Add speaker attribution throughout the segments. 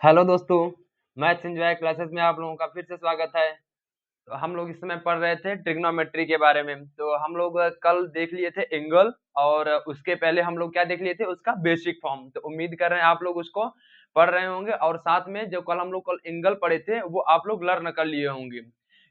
Speaker 1: Hello दोस्तों, maths enjoy classes में आप लोगों का फिर से स्वागत है। तो हम लोग इस समय पढ़ रहे थे ट्रिग्नोमेट्री के बारे में। तो हम लोग कल देख लिए थे एंगल और उसके पहले हम लोग क्या देख लिए थे, उसका बेसिक फॉर्म। तो उम्मीद कर रहे हैं आप लोग उसको पढ़ रहे होंगे और साथ में जो कल हम लोग कल एंगल पढ़े थे वो आप लोग लर्न कर लिए होंगे,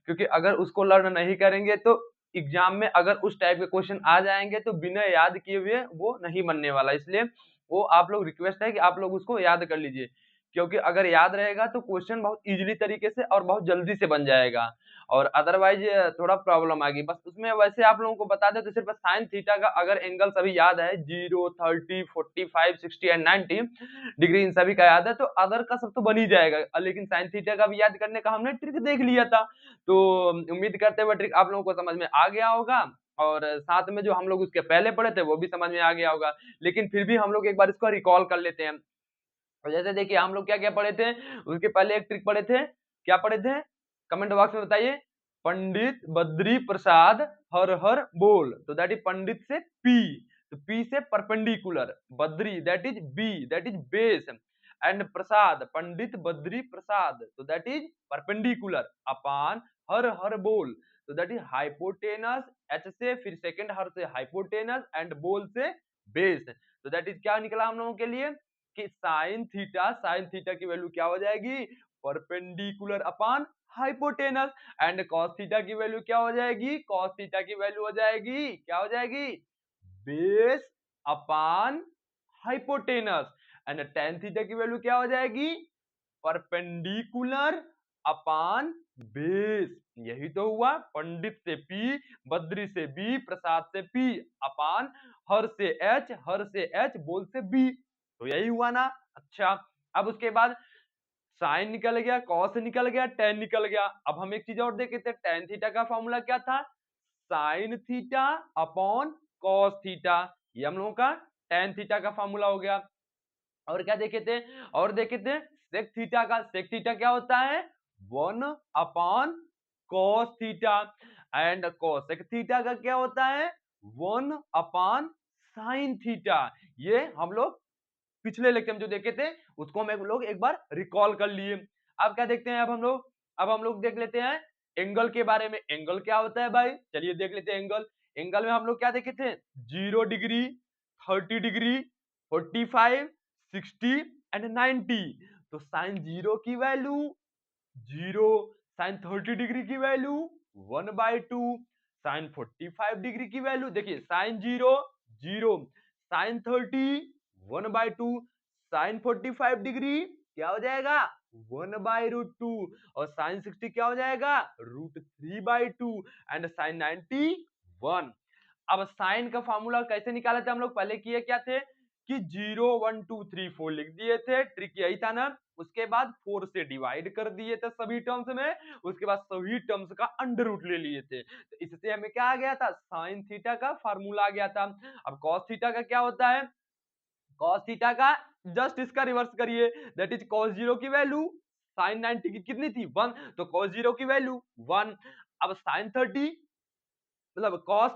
Speaker 1: क्योंकि अगर उसको लर्न नहीं करेंगे तो एग्जाम में अगर उस टाइप के क्वेश्चन आ जाएंगे तो बिना याद किए हुए वो नहीं बनने वाला। इसलिए वो आप लोग रिक्वेस्ट है कि आप लोग उसको याद कर लीजिए, क्योंकि अगर याद रहेगा तो क्वेश्चन बहुत इजीली तरीके से और बहुत जल्दी से बन जाएगा। और अदरवाइज थोड़ा प्रॉब्लम आएगी। बस उसमें वैसे आप लोगों को बता दें तो सिर्फ साइन थीटा का अगर एंगल सभी याद है 0, 30, 45, 60 एंड 90 डिग्री, इन सभी का याद है तो अदर का सब तो बन ही जाएगा। लेकिन साइन थीटा का भी याद करने का हमने ट्रिक देख लिया था। तो उम्मीद करते हुए ट्रिक आप लोगों को समझ में आ गया होगा और साथ में जो हम लोग उसके पहले पढ़े थे वो भी समझ में आ गया होगा। लेकिन फिर भी हम लोग एक बार इसको रिकॉल कर लेते हैं। और जैसे देखिए हम लोग क्या-क्या पढ़े थे, उसके पहले एक ट्रिक पढ़े थे। क्या पढ़े थे? कमेंट बॉक्स में बताइए। पंडित बद्री प्रसाद हर हर बोल। तो दैट इज पंडित से पी, तो पी से perpendicular, Badri that is B, that is base, and Prasad Pandit Badri Prasad, तो दैट इज परपेंडिकुलर अपान हर हर बोल, तो दैट इज हाइपोटेनस। एच से फिर सेकंड हर से हाइपोटेनस एंड बोल से बेस। तो दैट इज क्या निकला हम लोगों के लिए कि साइन थीटा की वैल्यू क्या हो जाएगी, perpendicular upon hypotenuse. And cos theta की वैल्यू क्या हो जाएगी, कॉस थीटा की वैल्यू हो जाएगी, क्या हो जाएगी, base upon hypotenuse. And tan theta की वैल्यू क्या हो जाएगी, परपेंडिकुलर अपान बेस। यही तो हुआ, पंडित से पी, बद्री से बी, प्रसाद से पी, अपान हर से एच, हर से एच, बोल से बी। तो यही हुआ ना। अच्छा, अब उसके बाद साइन निकल गया, कॉस निकल गया, टेन निकल गया। अब हम एक चीज और देखे थे, टेन थीटा का फॉर्मूला क्या था, sign theta upon cos theta. ये हम लोगों का टेन थीटा का फॉर्मूला हो गया। और क्या देखे थे, और देखे थे सेक थीटा का। सेक थीटा क्या होता है, one upon cos theta. And cosec theta का क्या होता है, वन अपॉन साइन थीटा। ये हम लोग पिछले लेक्चर में जो देखे थे उसको हम लोग एक बार रिकॉल कर लिए। अब क्या देखते हैं, अब हम लोग देख लेते हैं एंगल के बारे में। एंगल क्या होता है भाई, चलिए देख लेते हैं एंगल। एंगल में हम लोग क्या देखे थे, 0 डिग्री, 30 डिग्री, 45, 60 एंड 90। तो साइन जीरो की वैल्यू 0, साइन 30 डिग्री की वैल्यू 1/2, साइन 45 डिग्री की वैल्यू देखिए, साइन 0 0, साइन 30 1/2, साइन 45 डिग्री क्या हो जाएगा, 1/√2, और साइन 60 क्या हो जाएगा, √3/2, एंड साइन 90 1। अब साइन का फॉर्मूला कैसे निकाले थे हम लोग, पहले किए क्या थे कि 0 1 2 3 4 लिख दिए थे, ट्रिक यही था ना। उसके बाद 4 से डिवाइड कर दिए थे सभी टर्म्स में, उसके बाद सभी टर्म्स का अंडर रूट ले लिए थे। तो इससे हमें क्या आ गया था, साइन थीटा का फार्मूला आ गया था। अब कॉस थीटा का क्या होता है, कॉस थीटा का जस्ट इसका रिवर्स करिए, दैट इज कॉस जीरो की वैल्यू साइन 90 की कितनी थी, 1, तो कॉस जीरो की वैल्यू 1। अब साइन 30 मतलब cos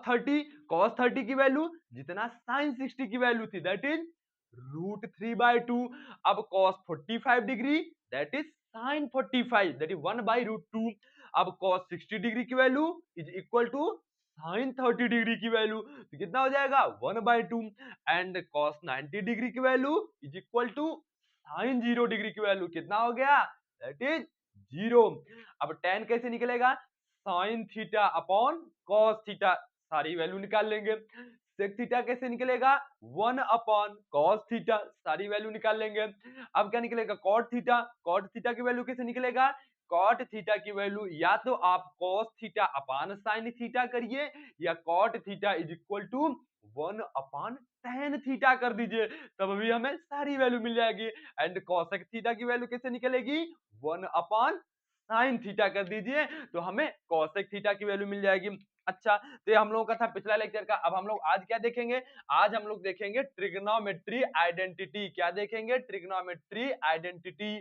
Speaker 1: 30 की वैल्यू जितना sin 60 की वैल्यू थी, दैट इज √3/2। अब cos 45 degree that is sin 45, that is 1/√2। अब cos 60 डिग्री की value is equal to sin 30 degree की वैल्यू, तो कितना हो जाएगा 1/2। एंड cos 90 डिग्री की value is equal to sin 0 degree की वैल्यू, कितना हो गया, दैट इज 0। अब tan कैसे निकलेगा, sine theta upon cos theta, सारी वैल्यू निकाल लेंगे। सेक थीटा कैसे निकलेगा, 1 अपॉन कॉस थीटा, सारी वैल्यू निकाल लेंगे। अब क्या निकलेगा, कॉट थीटा, कॉट थीटा की वैल्यू कैसे निकलेगा, कॉट थीटा की वैल्यू या तो आप cos theta upon sine theta करिए, या cot theta is equal to 1 upon tan theta कर दीजिए, तब भी हमें सारी वैल्यू मिल जाएगी। एंड कॉसेक थीटा की वैल्यू कैसे निकलेगी, 1 अपॉन साइन थीटा कर दीजिए, तो हमें कॉसेक थीटा की वैल्यू मिल जाएगी। अच्छा, तो ये हम लोगों का था पिछला लेक्चर का। अब हम लोग आज क्या देखेंगे, आज हम लोग देखेंगे ट्रिग्नोमेट्री आइडेंटिटी। क्या देखेंगे, ट्रिग्नोमेट्री आइडेंटिटी।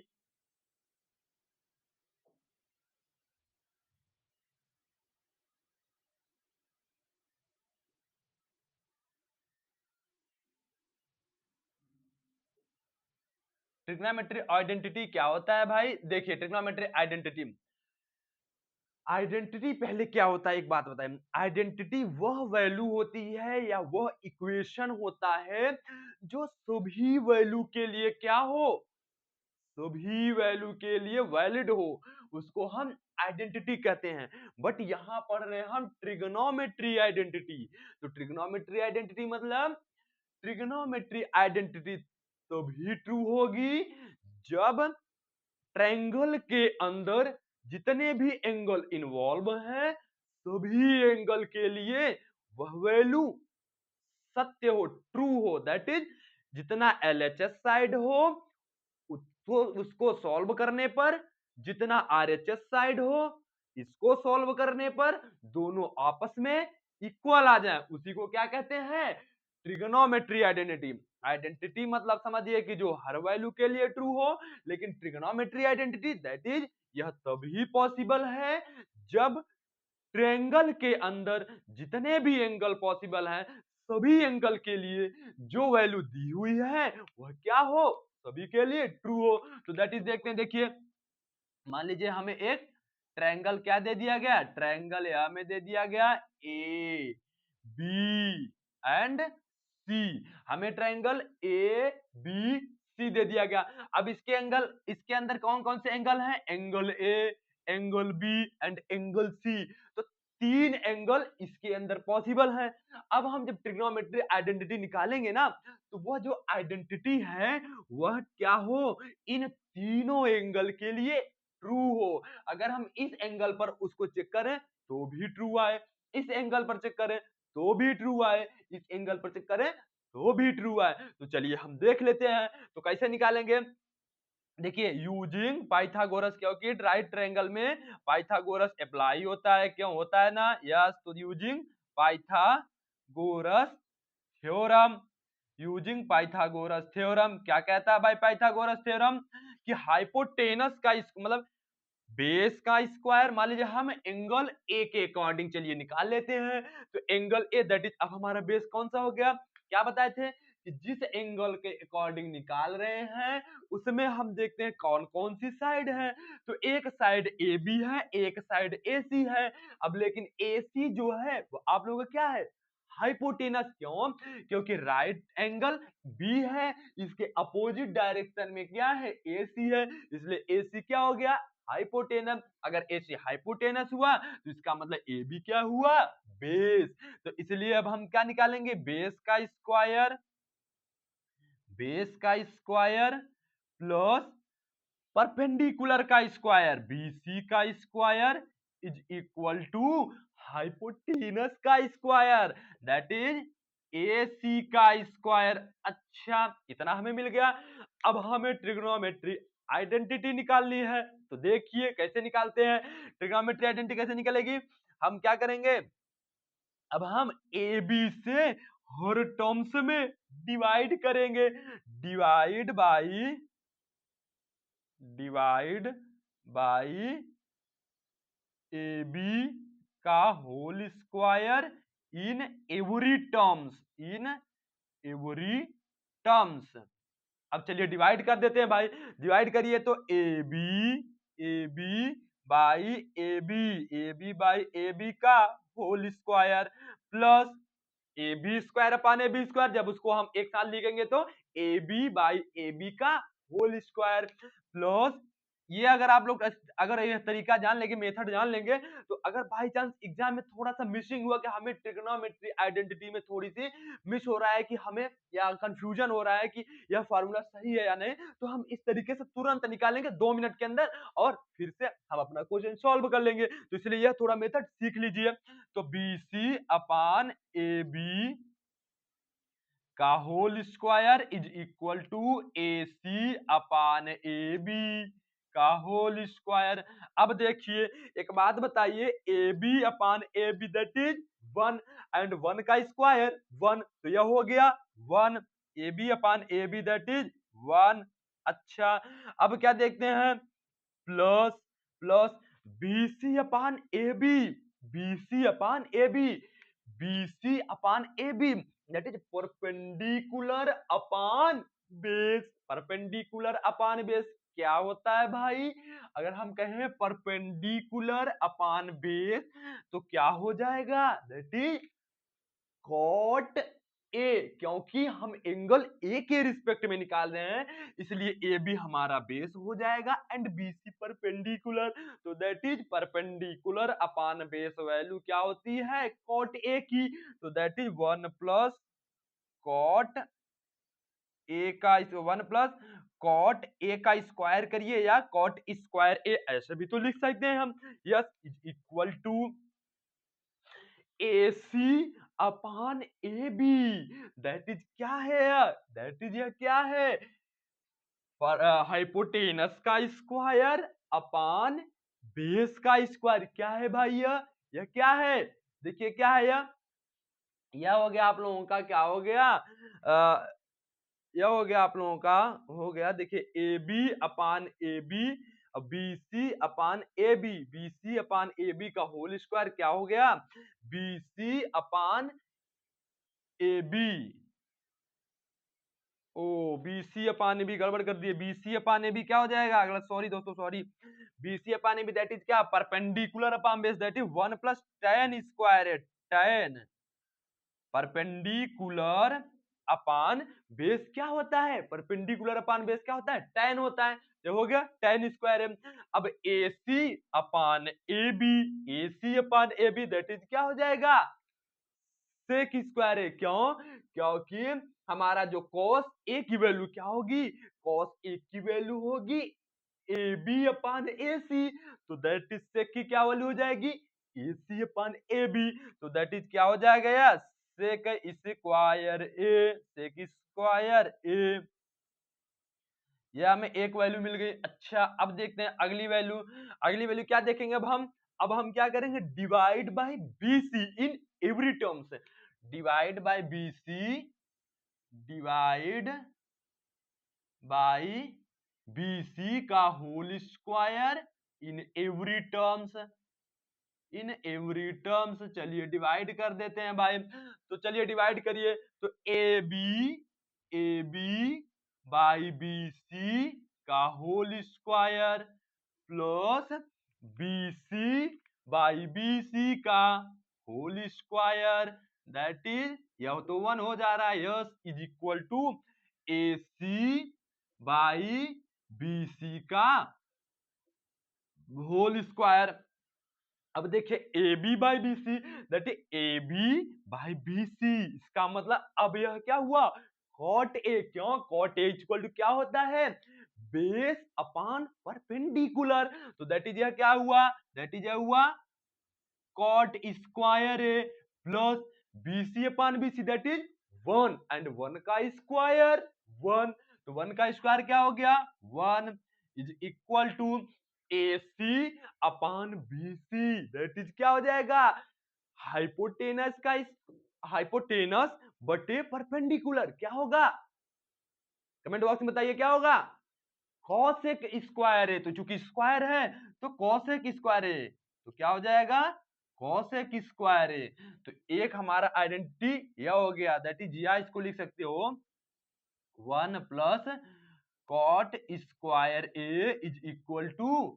Speaker 1: ट्रिग्नोमेट्री आइडेंटिटी क्या होता है भाई? देखिए ट्रिग्नोमेट्री आइडेंटिटी, आइडेंटिटी पहले क्या होता है एक बात बताएं। आइडेंटिटी वह वैल्यू होती है या वह इक्वेशन होता है जो सभी वैल्यू के लिए क्या हो, सभी वैल्यू के लिए वैलिड हो, उसको हम आइडेंटिटी कहते हैं। बट यहां पढ़ रहे हैं हम ट्रिग्नोमेट्री आइडेंटिटी। तो ट्रिग्नोमेट्री आइडेंटिटी मतलब ट्रिग्नोमेट्री आइडेंटिटी तभी ट्रू होगी जब ट्रायंगल के अंदर जितने भी एंगल इन्वॉल्व हैं सभी एंगल के लिए वह वैल्यू सत्य हो, ट्रू हो। दैट इज जितना एलएचएस साइड हो उसको सॉल्व करने पर, जितना आरएचएस साइड हो इसको सॉल्व करने पर दोनों आपस में इक्वल आ जाए, उसी को क्या कहते हैं? Trigonometry identity. आइडेंटिटी मतलब समझिए कि जो हर वैल्यू के लिए ट्रू हो, लेकिन ट्रिग्नोमेट्री आइडेंटिटी दैट इज यह तभी पॉसिबल है जब ट्रायंगल के अंदर जितने भी एंगल पॉसिबल हैं सभी एंगल के लिए जो वैल्यू दी हुई है वह क्या हो, सभी के लिए ट्रू हो। तो दैट इज देखते हैं, देखिए मान लीजिए हमें एक ट्रायंगल क्या दे दिया गया, ट्रायंगल या में दे दिया गया ए बी एंड सी। हमें ट्रायंगल ए बी सी दे दिया गया। अब इसके एंगल, इसके अंदर कौन कौन से एंगल हैं? Angle A, angle B and angle C. तो तीन एंगल इसके अंदर पॉसिबल है। अब हम जब ट्रिग्नोमेट्री आइडेंटिटी निकालेंगे ना तो वह जो आइडेंटिटी है वह क्या हो, इन तीनों एंगल के लिए ट्रू हो। अगर हम इस एंगल पर उसको चेक करें तो भी ट्रू आए, इस एंगल पर चेक करें तो भी ट्रू आए, इस एंगल पर चेक करें तो भी ट्रू आए। तो चलिए हम देख लेते हैं तो कैसे निकालेंगे। देखिए यूजिंग पाइथागोरस, क्योंकि राइट ट्रायंगल में पाइथागोरस अप्लाई होता है, क्यों होता है ना? यस, तो using Pythagoras theorem, using Pythagoras theorem क्या कहता है भाई पाइथागोरस थ्योरम? कि हाइपोटेनस का मतलब बेस का स्क्वायर, मान लीजिए हम एंगल ए के अकॉर्डिंग चलिए निकाल लेते हैं। तो एंगल ए दैट इज, अब हमारा बेस कौन सा हो गया? क्या बताए थे कि जिस एंगल के अकॉर्डिंग निकाल रहे हैं उसमें हम देखते हैं कौन कौन सी साइड है। तो एक साइड ए बी है, एक साइड ए सी है। अब लेकिन ए सी जो है वो आप लोगों का क्या है? हाइपोटेनस। क्यों? क्योंकि राइट एंगल बी है, इसके अपोजिट डायरेक्शन में क्या है? ए सी है, इसलिए ए सी क्या हो गया? हाइपोटेनस। अगर ए सी हाइपोटेनस हुआ तो इसका मतलब ए बी क्या हुआ? बेस। तो इसलिए अब हम क्या निकालेंगे? बेस का स्क्वायर, बेस का स्क्वायर प्लस परपेंडिकुलर का स्क्वायर बीसी का square is equal to hypotenuse का स्क्वायर दैट इज AC का स्क्वायर। अच्छा, इतना हमें मिल गया। अब हमें ट्रिग्नोमेट्री आइडेंटिटी निकालनी है, तो देखिए कैसे निकालते हैं। ट्रिग्नोमेट्री आइडेंटिटी कैसे निकलेगी? हम क्या करेंगे, अब हम ए बी से हर टर्म्स में डिवाइड करेंगे। Divide by, divide by A B का whole square in every terms, in every terms. अब चलिए डिवाइड कर देते हैं भाई, डिवाइड करिए तो A B by A B by A B का whole square plus A B square upon A B square, जब उसको हम एक साथ लिखेंगे तो A B by A B का होल स्क्वायर प्लस ये, अगर आप लोग अगर ये तरीका जान लेंगे, मेथड जान लेंगे, तो अगर बाई चांस एग्जाम में थोड़ा सा मिसिंग हुआ कि हमें ट्रिग्नोमेट्री आइडेंटिटी में थोड़ी सी मिस हो रहा है कि हमें या कंफ्यूजन हो रहा है कि यह फार्मूला सही है या नहीं, तो हम इस तरीके से तुरंत निकालेंगे 2 मिनट के अंदर और फिर से हम अपना क्वेश्चन सॉल्व कर लेंगे। तो इसलिए यह थोड़ा मेथड सीख लीजिए। तो B C upon A B का whole square is equal to A C upon A B का होल स्क्वायर। अब देखिए एक बात बताइए, A B upon A B that is 1 and 1 का स्क्वायर 1, तो यह हो गया 1। A B upon A B that is 1। अच्छा, अब क्या देखते हैं, plus plus B C upon A B, B C upon A B, B C upon A B that is perpendicular upon base. Perpendicular upon base क्या होता है भाई? अगर हम कहें परपेंडिकुलर अपॉन बेस तो क्या हो जाएगा? दैट इज कॉट ए, क्योंकि हम एंगल ए के रिस्पेक्ट में निकाल रहे हैं इसलिए ए भी हमारा बेस हो जाएगा एंड बी सी परपेंडिकुलर, तो that is perpendicular upon base value क्या होती है? कॉट ए की, तो that is 1 plus cot A का 1 प्लस कॉट ए का स्क्वायर करिए या कॉट स्क्वायर ए ऐसे भी तो लिख सकते हैं हम। Yes is equal to A C upon A B, that is क्या है यार? दैट इज यह क्या है? पर हाइपोटेनस का स्क्वायर अपॉन बेस का स्क्वायर। क्या है भाई यह क्या है? देखिए क्या है यह हो गया आप लोगों का, क्या हो गया? यह हो गया आप लोगों का, हो गया देखिए A B upon A B, B C upon A B, B C upon A B का होल स्क्वायर क्या हो गया? B C upon A B. Oh B C upon A B गड़बड़ कर दिए, B C upon A B क्या हो जाएगा अगला? सॉरी दोस्तों sorry, B C upon A B that is क्या? Perpendicular upon base that is 1 plus tan square है, tan परपेंडिकुलर अपान बेस क्या होता है? परपेंडिकुलर अपान बेस क्या होता है? tan होता है, ये हो गया tan स्क्वायर है। अब A C upon A B, A C upon A B that is क्या हो जाएगा? सेक स्क्वायर है, क्यों? क्योंकि हमारा जो cos ए की वैल्यू क्या होगी? cos ए की वैल्यू होगी ए बी अपान ए सी, तो दैट इज सेक की क्या वैल्यू हो जाएगी? ए सी अपान ए बी, तो दैट इज क्या हो जाएगा यार? सेक square A, sec square A. यह हमें एक वैल्यू मिल गई। अच्छा अब देखते हैं अगली वैल्यू, अगली वैल्यू क्या देखेंगे अब हम क्या करेंगे? Divide by B C in every terms, divide by B C, divide by B C का whole square in every terms, in every terms. चलिए डिवाइड कर देते हैं भाई, तो चलिए डिवाइड करिए, तो A B by B C का whole square plus B C by B C का होल स्क्वायर दैट इज, यह तो 1 हो जा रहा है, yes is equal to A C by B C का होल स्क्वायर। अब देखिए A B by B C that is A B by B C, इसका मतलब अब यह क्या हुआ? कॉट ए, क्यों? कॉट ए इक्वल टू क्या होता है? बेस अपॉन परपेंडिकुलर, तो दैट इज यह क्या हुआ? दैट इज यह हुआ cot square A plus B C upon B C that is 1 and 1 का स्क्वायर 1, तो 1 का स्क्वायर क्या हो गया? 1 is equal to A C upon B C that is क्या हो जाएगा? हाइपोटेनस का हाइपोटेनस बटे परपेंडिकुलर क्या होगा? कमेंट बॉक्स में बताइए क्या होगा? कॉसेक स्क्वायर है, तो चूंकि स्क्वायर है तो कॉसेक स्क्वायर है, तो क्या हो जाएगा? कॉसेक स्क्वायर है। तो एक हमारा आइडेंटिटी यह हो गया दैट इज, या इसको लिख सकते हो 1 plus cot square A is equal to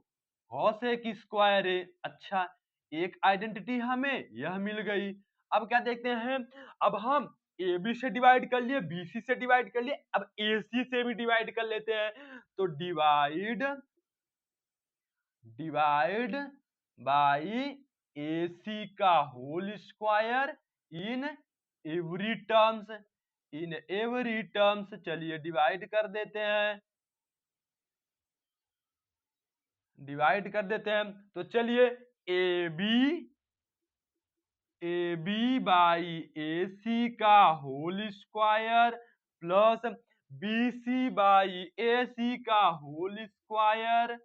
Speaker 1: cosec square A. अच्छा एक आइडेंटिटी हमें यह मिल गई। अब क्या देखते हैं, अब हम ए बी से डिवाइड कर लिए, बी सी से डिवाइड कर लिए, अब ए सी से भी डिवाइड कर लेते हैं, तो divide divide by A C का whole square in every terms, in every terms. चलिए डिवाइड कर देते हैं, डिवाइड कर देते हैं, तो चलिए ए बी बाई ए सी का whole square plus B C by A C का होल स्क्वायर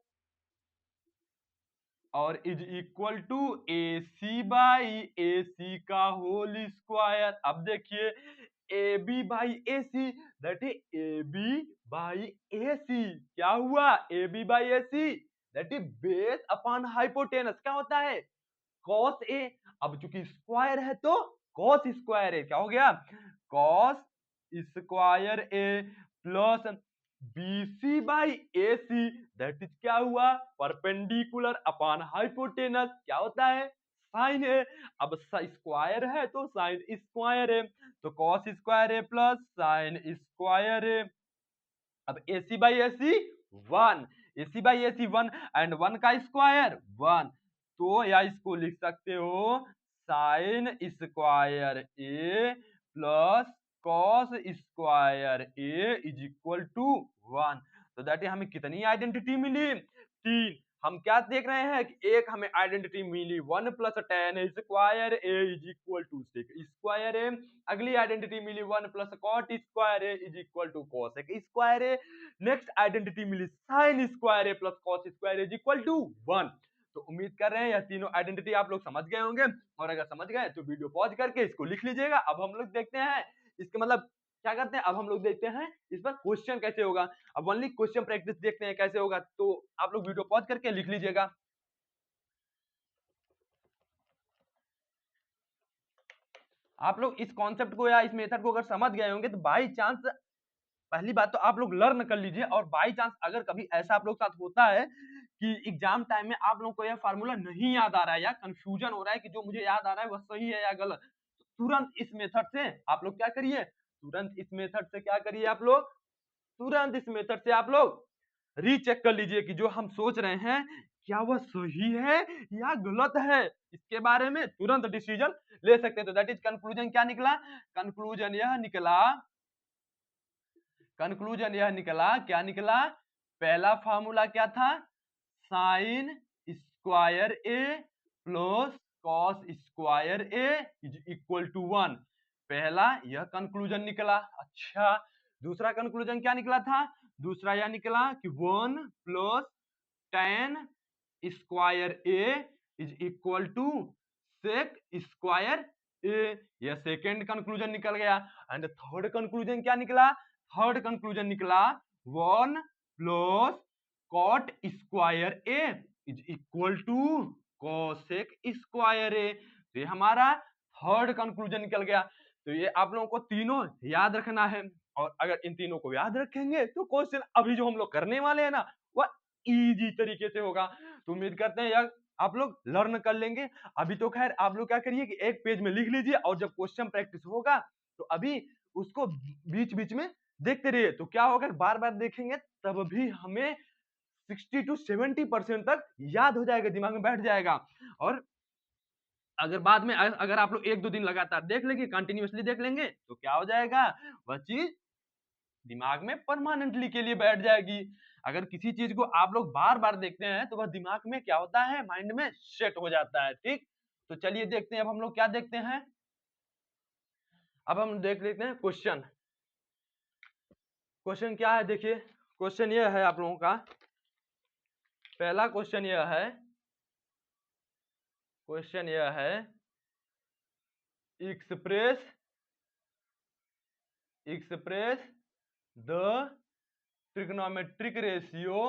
Speaker 1: और is equal to A C by A C का होल स्क्वायर। अब देखिए A B by A C that is A B by A C, क्या हुआ? A B by A C that is base upon hypotenuse क्या होता है? Cos A. अब चूंकि स्क्वायर है तो कॉस स्क्वायर ए क्या हो गया? Cos square A plus BC by AC, that is क्या हुआ, परपेंडिकुलर अपॉन हाइपोटेनस, क्या होता है, साइन है। अब स्क्वायर है तो साइन स्क्वायर है, तो कॉस स्क्वायर है प्लस साइन स्क्वायर है। अब AC by AC 1, AC by AC 1 and 1 का स्क्वायर 1, तो या इसको लिख सकते हो sin square A plus cos square A is equal to 1। तो दैट हमें कितनी आइडेंटिटी मिली, 3। हम क्या देख रहे हैं कि एक हमें आइडेंटिटी मिली 1 plus tan square A is equal to sec square A। अगली आइडेंटिटी मिली 1 plus cot square A is equal to cosec square A। Next identity मिली sin square A plus cos square is equal to 1। तो उम्मीद कर रहे हैं यह तीनों आइडेंटिटी आप लोग समझ गए होंगे, और अगर समझ गए तो वीडियो पॉज करके इसको लिख लीजिएगा। अब हम लोग देखते हैं इसके मतलब क्या करते हैं, अब हम लोग देखते हैं इस पर क्वेश्चन कैसे होगा। अब ओनली क्वेश्चन प्रैक्टिस देखते हैं कैसे होगा, तो आप लोग वीडियो पॉज करके लिख लीजिएगा। आप लोग इस कॉन्सेप्ट को या इस मेथड को अगर समझ गए होंगे तो बाई चांस पहली बात तो आप लोग लर्न कर लीजिए, और बाई चांस अगर कभी ऐसा आप लोग साथ होता है कि एग्जाम टाइम में आप लोग को यह फार्मूला नहीं याद आ रहा है या कंफ्यूजन हो रहा है कि जो मुझे याद आ रहा है वह सही है या गलत, तो तुरंत इस मेथड से आप लोग क्या करिए, तुरंत इस मेथड से क्या करिए आप लोग, तुरंत इस मेथड से आप लोग रीचेक कर लीजिए कि जो हम सोच रहे हैं क्या वह सही है या गलत है, इसके बारे में तुरंत डिसीजन ले सकते हैं। तो दैट इज कंक्लूजन क्या निकला, कंक्लूजन यह निकला, कंक्लूजन यह निकला, क्या निकला, पहला फार्मूला क्या था, sin square A plus cos square A is equal to 1, पहला यह कंक्लूजन निकला। अच्छा, दूसरा कंक्लूजन क्या निकला था, दूसरा यह निकला कि 1 plus tan square A is equal to sec square A, यह सेकेंड कंक्लूजन निकल गया। एंड थर्ड कंक्लूजन क्या निकला, थर्ड कंक्लूजन निकला 1 plus cot square A is equal to cosec square A, तो ये हमारा थर्ड कंक्लूजन निकल गया। तो ये आप लोगों को तीनों याद रखना है, और अगर इन तीनों को याद रखेंगे तो क्वेश्चन अभी जो हम लोग करने वाले हैं ना वह इजी तरीके से होगा। तो उम्मीद करते हैं यार आप लोग लर्न कर लेंगे। अभी तो खैर आप लोग क्या करिए कि एक पेज में लिख लीजिए, और जब क्वेश्चन प्रैक्टिस होगा तो अभी उसको बीच बीच में देखते रहिए, तो क्या होगा बार बार देखेंगे तब भी हमें 60 to 70% तक याद हो जाएगा, दिमाग में बैठ जाएगा। और अगर बाद में अगर आप लोग 1-2 दिन लगातार देख लेंगे, कंटिन्यूअसली देख लेंगे, तो क्या हो जाएगा, वह चीज दिमाग में परमानेंटली के लिए बैठ जाएगी। अगर किसी चीज को आप लोग बार बार देखते हैं तो वह दिमाग में क्या होता है, माइंड में सेट हो जाता है। ठीक, तो चलिए देखते हैं अब हम लोग क्या देखते हैं, अब हम देख लेते हैं क्वेश्चन। क्वेश्चन क्या है देखिए, क्वेश्चन यह है आप लोगों का, पहला क्वेश्चन यह है, क्वेश्चन यह है express the trigonometric ratio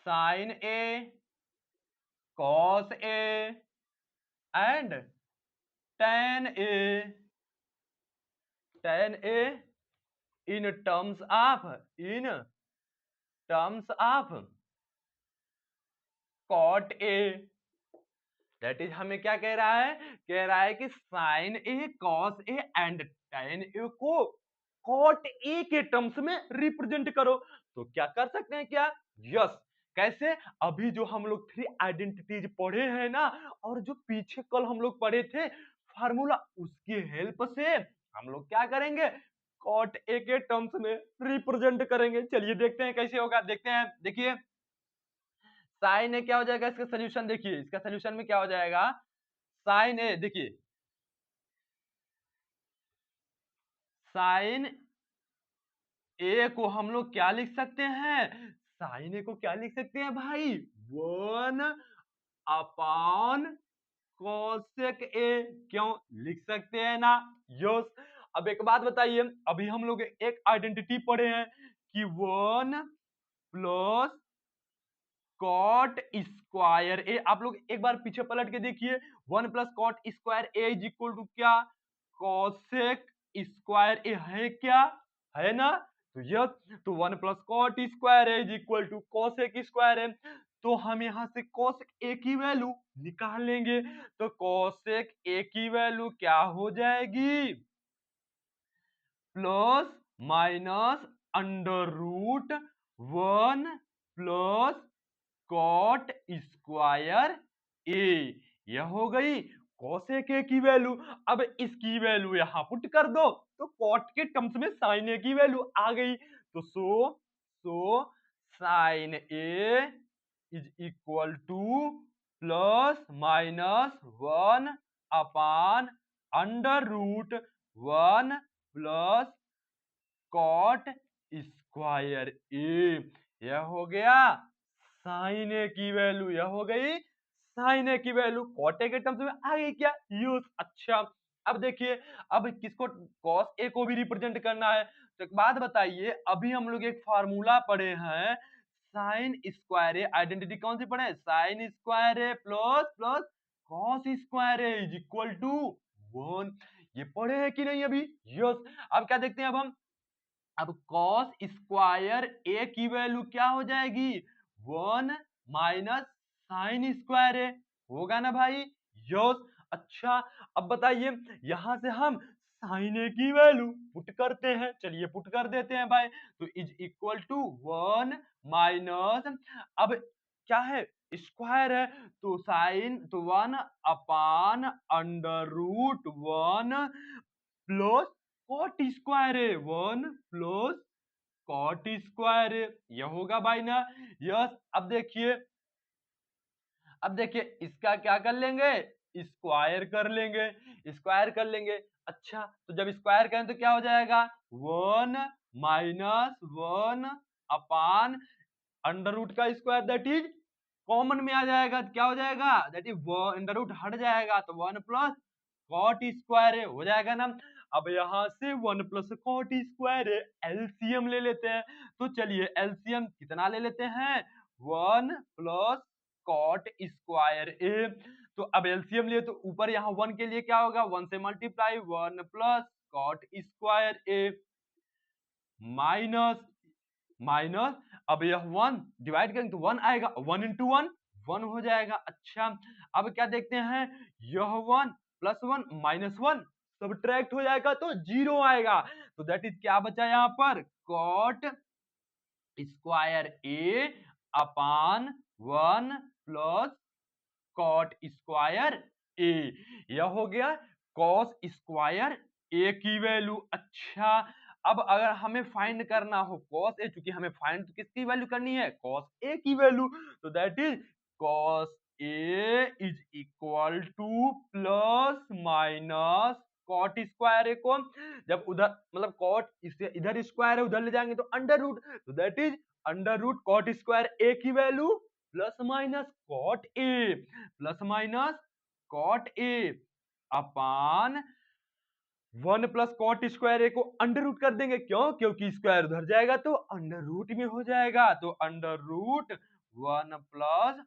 Speaker 1: sin A cos A and tan a in terms of cot a, that is हमें क्या कह रहा है, कह रहा है कि sin A cos A and tan a को cot a के टर्म्स में रिप्रेजेंट करो। तो क्या कर सकते हैं क्या, यस, कैसे, अभी जो हम लोग 3 आइडेंटिटीज पढ़े हैं ना, और जो पीछे कल हम लोग पढ़े थे फार्मूला, उसकी हेल्प से हम लोग क्या करेंगे, cot a के टर्म्स में रिप्रेजेंट करेंगे। चलिए देखते हैं कैसे होगा, देखते हैं। देखिए साइन ए क्या हो जाएगा, इसका सोल्यूशन देखिए, इसका सोल्यूशन में क्या हो जाएगा, साइन ए, देखिए साइन ए को हम लोग क्या लिख सकते हैं, साइन ए को क्या लिख सकते हैं भाई, 1 अपॉन कोसेक ए, क्यों लिख सकते हैं ना, यस। अब एक बात बताइए, अभी हम लोग एक आइडेंटिटी पढ़े हैं कि 1 प्लस कॉट स्क्वायर ए। आप लोग एक बार पीछे पलट के देखिए, 1 plus cot square A is equal to क्या, कॉसेक स्क्वायर ए है क्या, है ना। तो यह तो 1 plus cot square A is equal to cosec square है। तो हम यहाँ से कॉसेक ए की वैल्यू निकाल लेंगे। तो कॉसेक ए की वैल्यू क्या हो जाएगी, plus minus under root 1 plus cot square A. यह हो गई कॉसेक ए की वैल्यू। अब इसकी वैल्यू यहां पुट कर दो, तो कॉट के टर्म्स में साइन ए की वैल्यू आ गई। तो so sine A is equal to plus minus 1 upon under root 1 plus cot square A. यह हो गया साइन ए की वैल्यू, यह हो गई साइन ए की वैल्यू कॉट ए के टर्म्स में आ गई क्या, यूज। अच्छा अब देखिए, अब किसको, कॉस ए को भी रिप्रेजेंट करना है। तो एक बात बताइए, अभी हम लोग एक फार्मूला पढ़े हैं, साइन स्क्वायर ए, आइडेंटिटी कौन सी पढ़े, sin square A plus plus cos square A is equal to 1। ये पढ़े हैं कि नहीं अभी, यस। अब क्या देखते हैं, अब कॉस स्क्वायर ए की वैल्यू क्या हो जाएगी, 1 माइनस साइन स्क्वायर ए, होगा ना भाई, यस। अच्छा अब बताइए, यहां से हम साइन ए की वैल्यू पुट करते हैं, चलिए पुट कर देते हैं भाई। तो इज इक्वल टू 1 माइनस, अब क्या है, स्क्वायर है, तो साइन, तो 1 upon under root 1 plus cot square है, 1 प्लस कॉट स्क्वायर है, यह होगा भाई ना, यस। अब देखिए इसका क्या कर लेंगे, स्क्वायर कर लेंगे, स्क्वायर कर लेंगे। अच्छा तो जब स्क्वायर करें तो क्या हो जाएगा, 1 माइनस 1 अपान अंडर रूट का स्क्वायर, दैट इज कॉमन में आ जाएगा, क्या हो जाएगा, दैट इज अंडर रूट हट जाएगा, तो 1 प्लस कॉट स्क्वायर है, हो जाएगा ना। अब यहाँ से 1 प्लस कॉट स्क्वायर है, एलसीएम ले लेते हैं। तो चलिए एलसीएम कितना ले लेते हैं, 1 प्लस कॉट स्क्वायर ए। तो अब एलसीएम लिए तो ऊपर यहाँ 1 के लिए क्या होगा, 1 से multiply, 1 plus cot square A minus minus, अब यह 1 डिवाइड करेंगे तो 1 आएगा, 1 इंटू 1 1 हो जाएगा। अच्छा अब क्या देखते हैं, यह 1 प्लस 1 माइनस 1 सब्ट्रैक्ट हो जाएगा तो 0 आएगा। तो दैट इज क्या बचा यहाँ पर, cot square A upon 1 plus cot square A, यह हो गया कॉस स्क्वायर ए की वैल्यू। अच्छा अब अगर हमें फाइंड करना हो कॉस ए, चूंकि हमें फाइंड किसकी वैल्यू करनी है, कॉस ए की वैल्यू, तो that is cos A is equal to plus minus cot square A को, जब उधर मतलब कॉट इससे इधर स्क्वायर है उधर ले जाएंगे तो अंडर रूट, तो that is under root cot square A की value plus minus cot A, plus minus cot A upon 1 plus cot square A को अंडर रूट कर देंगे, क्यों, क्योंकि स्क्वायर उधर जाएगा तो अंडर रूट में हो जाएगा, तो under root 1 plus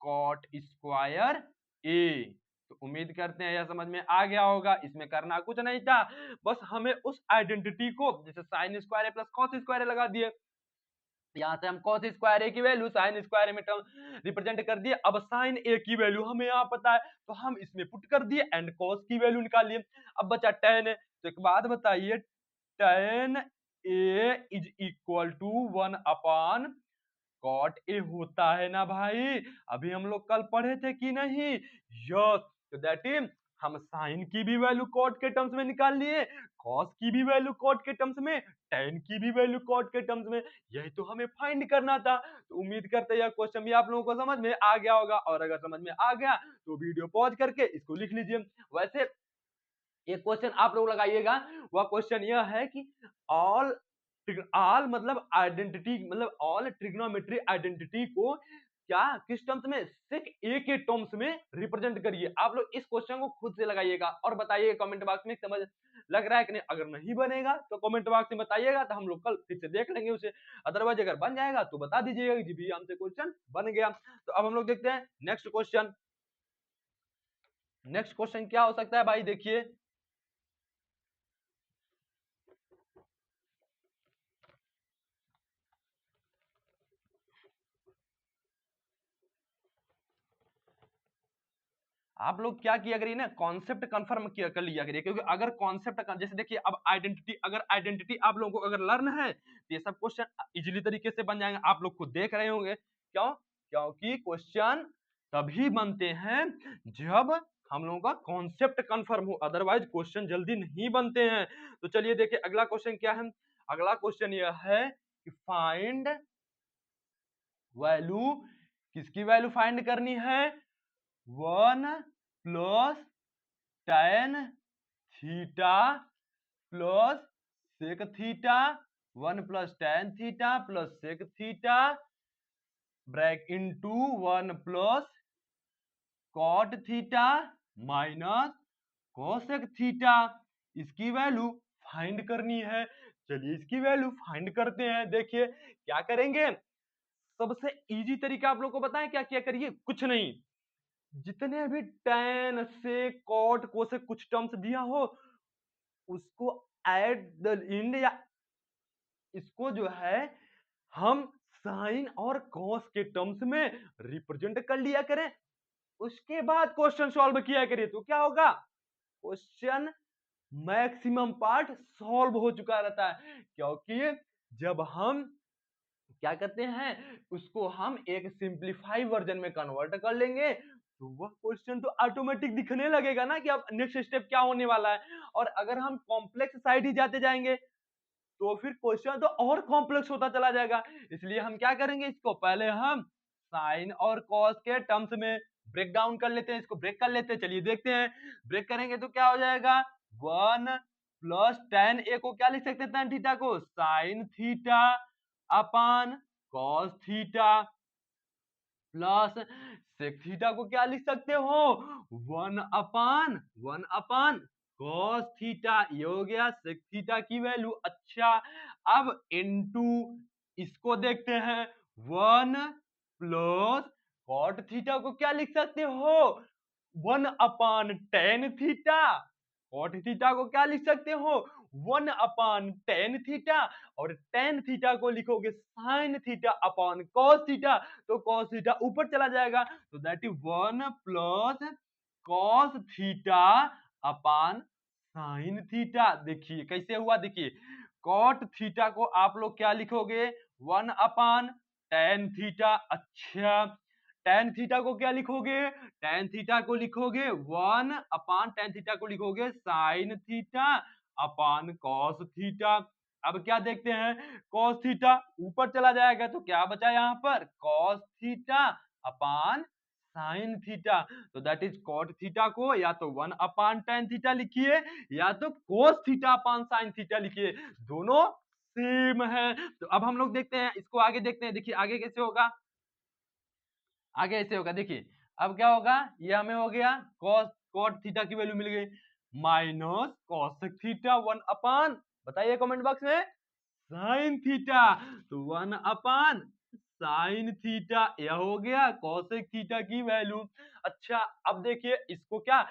Speaker 1: cot square A. तो उम्मीद करते हैं यह समझ में आ गया होगा, इसमें करना कुछ नहीं था, बस हमें उस आइडेंटिटी को, जैसे sign square A plus cos square ए लगा दिए, यहाँ से हम कॉस स्क्वायर ए की वैल्यू साइन स्क्वायर ए में रिप्रेजेंट कर दिए। अब साइन ए की वैल्यू हमें यहाँ पता है तो हम इसमें पुट कर दिए एंड कॉस की वैल्यू निकालिए। अब बचा टेन है, तो एक बात बताइए, tan A is equal to 1 upon cot A होता है ना भाई, अभी हम लोग कल पढ़े थे कि नहीं, यस। तो दैट इज हम साइन की भी वैल्यू कॉट के टर्म्स में निकाल लिए, कॉस की भी वैल्यू कॉट के टर्म्स में, टेन की भी वैल्यू कॉट के टर्म्स में, यही तो हमें फाइंड करना था। तो उम्मीद करते हैं यह क्वेश्चन भी आप लोगों को समझ में आ गया होगा, और अगर समझ में आ गया तो वीडियो पॉज करके इसको लिख लीजिए। वैसे एक क्वेश्चन आप लोग लगाइएगा, वह क्वेश्चन यह है कि ऑल ऑल मतलब आइडेंटिटी, मतलब ऑल ट्रिग्नोमेट्री आइडेंटिटी को क्या किस टर्म्स में, सिर्फ ए के टर्म्स में रिप्रेजेंट करिए। आप लोग इस क्वेश्चन को खुद से लगाइएगा और बताइएगा कमेंट बॉक्स में, समझ लग रहा है कि नहीं? अगर नहीं बनेगा तो कमेंट बॉक्स में बताइएगा, तो हम लोग कल फिर से देख लेंगे उसे। अदरवाइज अगर बन जाएगा तो बता दीजिएगा कि जी भैया हमसे क्वेश्चन बन गया। तो अब हम लोग देखते हैं नेक्स्ट क्वेश्चन। नेक्स्ट क्वेश्चन क्या हो सकता है भाई, देखिए। आप लोग क्या किया करिए ना, कॉन्सेप्ट कंफर्म किया कर लिया करिए, क्योंकि अगर कॉन्सेप्ट का जैसे देखिए अब आइडेंटिटी, अगर आइडेंटिटी आप लोगों को अगर लर्न है तो ये सब क्वेश्चन इजीली तरीके से बन जाएंगे। आप लोग खुद देख रहे होंगे क्यों, क्योंकि क्वेश्चन तभी बनते हैं जब हम लोगों का कॉन्सेप्ट कंफर्म हो, अदरवाइज क्वेश्चन जल्दी नहीं बनते हैं। तो चलिए देखिए अगला क्वेश्चन क्या है। अगला क्वेश्चन यह है कि फाइंड वैल्यू, किसकी वैल्यू फाइंड करनी है, 1 plus tan theta plus sec theta, 1 plus tan theta plus sec theta bracket into 1 plus cot theta minus cosec theta. इसकी वैल्यू फाइंड करनी है। चलिए इसकी वैल्यू फाइंड करते हैं। देखिए क्या करेंगे, सबसे इजी तरीका आप लोग को बताएं, क्या क्या करिए, कुछ नहीं, जितने भी tan से कॉट को से कुछ टर्म्स दिया हो उसको एट द एंड, या इसको जो है हम साइन और कॉस के टर्म्स में रिप्रेजेंट कर लिया करें, उसके बाद क्वेश्चन सॉल्व किया करिए, तो क्या होगा, क्वेश्चन मैक्सिमम पार्ट सॉल्व हो चुका रहता है। क्योंकि जब हम क्या करते हैं, उसको हम एक सिंप्लीफाई वर्जन में कन्वर्ट कर लेंगे तो वह क्वेश्चन तो ऑटोमेटिक दिखने लगेगा ना कि अब नेक्स्ट स्टेप क्या होने वाला है। और अगर हम कॉम्प्लेक्स साइड ही जाते जाएंगे तो फिर क्वेश्चन तो और कॉम्प्लेक्स होता चला जाएगा। इसलिए हम क्या करेंगे, इसको पहले हम साइन और कॉस के टर्म्स में ब्रेक डाउन कर लेते हैं, इसको ब्रेक कर लेते हैं। चलिए देखते हैं, ब्रेक करेंगे तो क्या हो जाएगा, 1 प्लस tan ए को क्या लिख सकते हैं, tan थीटा को sin theta upon cos theta plus sec theta को क्या लिख सकते हो, 1 अपान कॉस थीटा। ये हो गया सेक थीटा की वैल्यू। अच्छा अब इनटू इसको देखते हैं, 1 प्लस कॉट थीटा को क्या लिख सकते हो, 1 अपान tan थीटा। कॉट थीटा को क्या लिख सकते हो, 1 अपान tan थीटा। और tan थीटा को लिखोगे sign theta upon cos theta, तो कॉस थीटा ऊपर चला जाएगा, तो that is 1 plus cos theta upon sine theta. देखिए कैसे हुआ, देखिए कॉट थीटा को आप लोग क्या लिखोगे, 1 अपान tan थीटा। अच्छा tan थीटा को क्या लिखोगे, tan थीटा को लिखोगे 1 अपान tan थीटा को लिखोगे sign theta upon cos theta. अब क्या देखते हैं, कॉस थीटा ऊपर चला जाएगा तो क्या बचा यहाँ पर, cos theta upon sign theta. तो दैट इज कॉट थीटा को या तो 1 अपान tan थीटा लिखिए या तो cos theta upon sine theta लिखिए, दोनों सेम है। तो अब हम लोग देखते हैं, इसको आगे देखते हैं। देखिए आगे कैसे होगा, आगे ऐसे होगा, देखिए अब क्या होगा, ये हमें हो गया cos cot थीटा की वैल्यू मिल गई माइनस cos थीटा 1 अपान, बताइए कमेंट बॉक्स में, साइन थीटा। तो 1 अपान साइन थीटा, यह हो गया cosec थीटा की वैल्यू। अच्छा अब देखिए इसको क्या,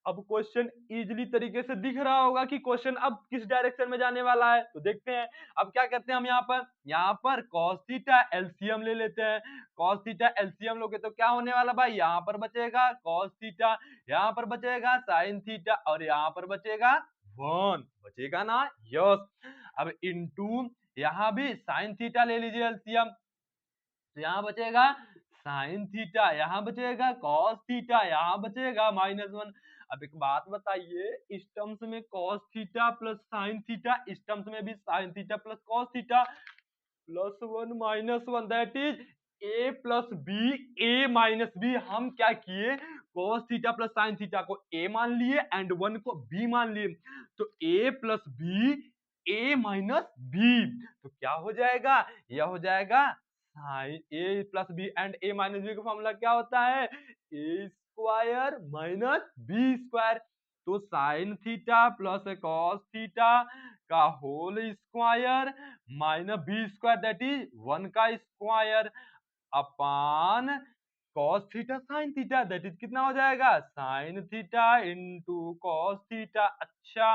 Speaker 1: अब क्वेश्चन इजीली तरीके से दिख रहा होगा कि क्वेश्चन अब किस डायरेक्शन में जाने वाला है, तो देखते हैं। अब क्या करते हैं हम यहाँ पर cos थीटा एलसीएम ले लेते हैं। cos थीटा एलसीएम लोगे तो क्या होने वाला भाई, यहाँ पर बचेगा cos थीटा, यहाँ पर बचेगा sin थीटा और यहाँ पर बचेगा 1, बचेगा ना, यस। अब इनटू यहाँ भी sin थीटा ले लीजिए एलसीएम, तो यहाँ बचेगा साइन थीटा, यहाँ बचेगा कॉस थीटा, यहाँ बचेगा -1। अब एक बात बताइए, इस टर्म्स में cos theta plus sign theta, इस टर्म्स में भी sin theta plus cos theta, +1 -1 that is a plus B, a minus b. हम क्या किए, cos theta plus sign theta को a मान लिए एंड 1 को b मान लिए, तो a plus B a minus B, तो क्या हो जाएगा, यह हो जाएगा sine a plus B and a minus B का फॉर्मूला क्या होता है, a square minus B square. तो sine theta plus cos theta का whole square minus B square that is 1 का square upon cos theta sine theta that is कितना हो जाएगा sine theta into cos theta. अच्छा,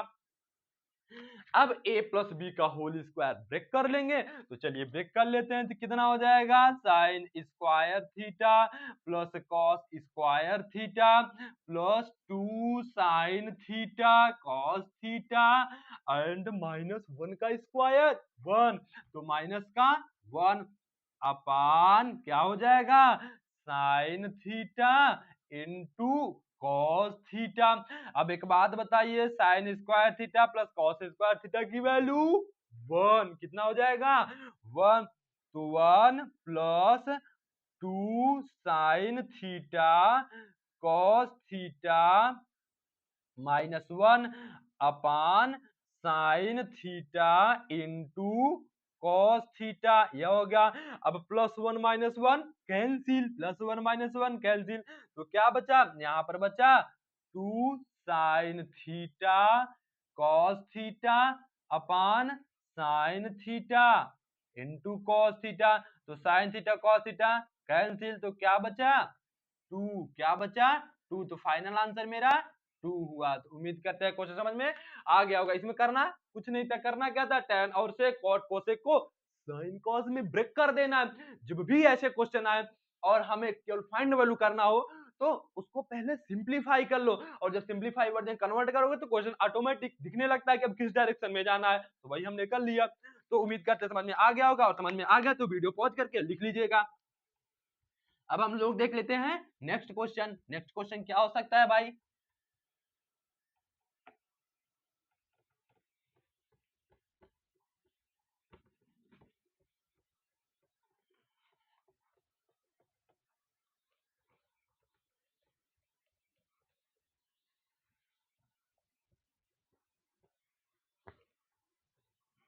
Speaker 1: अब a प्लस बी का whole square break कर लेंगे, तो चलिए ब्रेक कर लेते हैं। तो कितना हो जाएगा sign square theta plus cos square theta plus 2 sign theta cos theta and minus 1 का स्क्वायर 1, तो माइनस का 1 अपान क्या हो जाएगा sine theta into cos theta. अब एक बात बताइए, sign square theta plus cos square theta की वैल्यू 1 कितना हो जाएगा 1, तो 1 plus 2 sign theta cos theta minus 1 upon sign theta into cos theta, यह हो गया। अब plus 1 minus 1 cancel, plus 1 minus 1 cancel, तो क्या बचा यहाँ पर बचा 2 sign theta cos theta upon sign theta into cos theta, तो sine theta cos theta cancel, तो क्या बचा 2, क्या बचा 2, तो फाइनल आंसर मेरा 2 हुआ। तो उम्मीद करते हैं क्वेश्चन समझ में आ गया होगा। इसमें करना कुछ नहीं था, करना क्या था tan और sec cot cosec को sin cos में ब्रेक कर देना। जब भी ऐसे क्वेश्चन आए और हमें केवल फाइंड वैल्यू करना हो तो उसको पहले सिंप्लीफाई कर लो, और जब सिंप्लीफाई वर्जन कन्वर्ट करोगे तो क्वेश्चन ऑटोमेटिक दिखने लगता है कि अब किस डायरेक्शन में जाना है, तो वही हमने कर लिया। तो उम्मीद करते हैं समझ में आ गया होगा, और समझ में आ गया तो वीडियो पॉज करके लिख लीजिएगा। अब हम लोग देख लेते हैं नेक्स्ट क्वेश्चन। नेक्स्ट क्वेश्चन क्या हो सकता है भाई?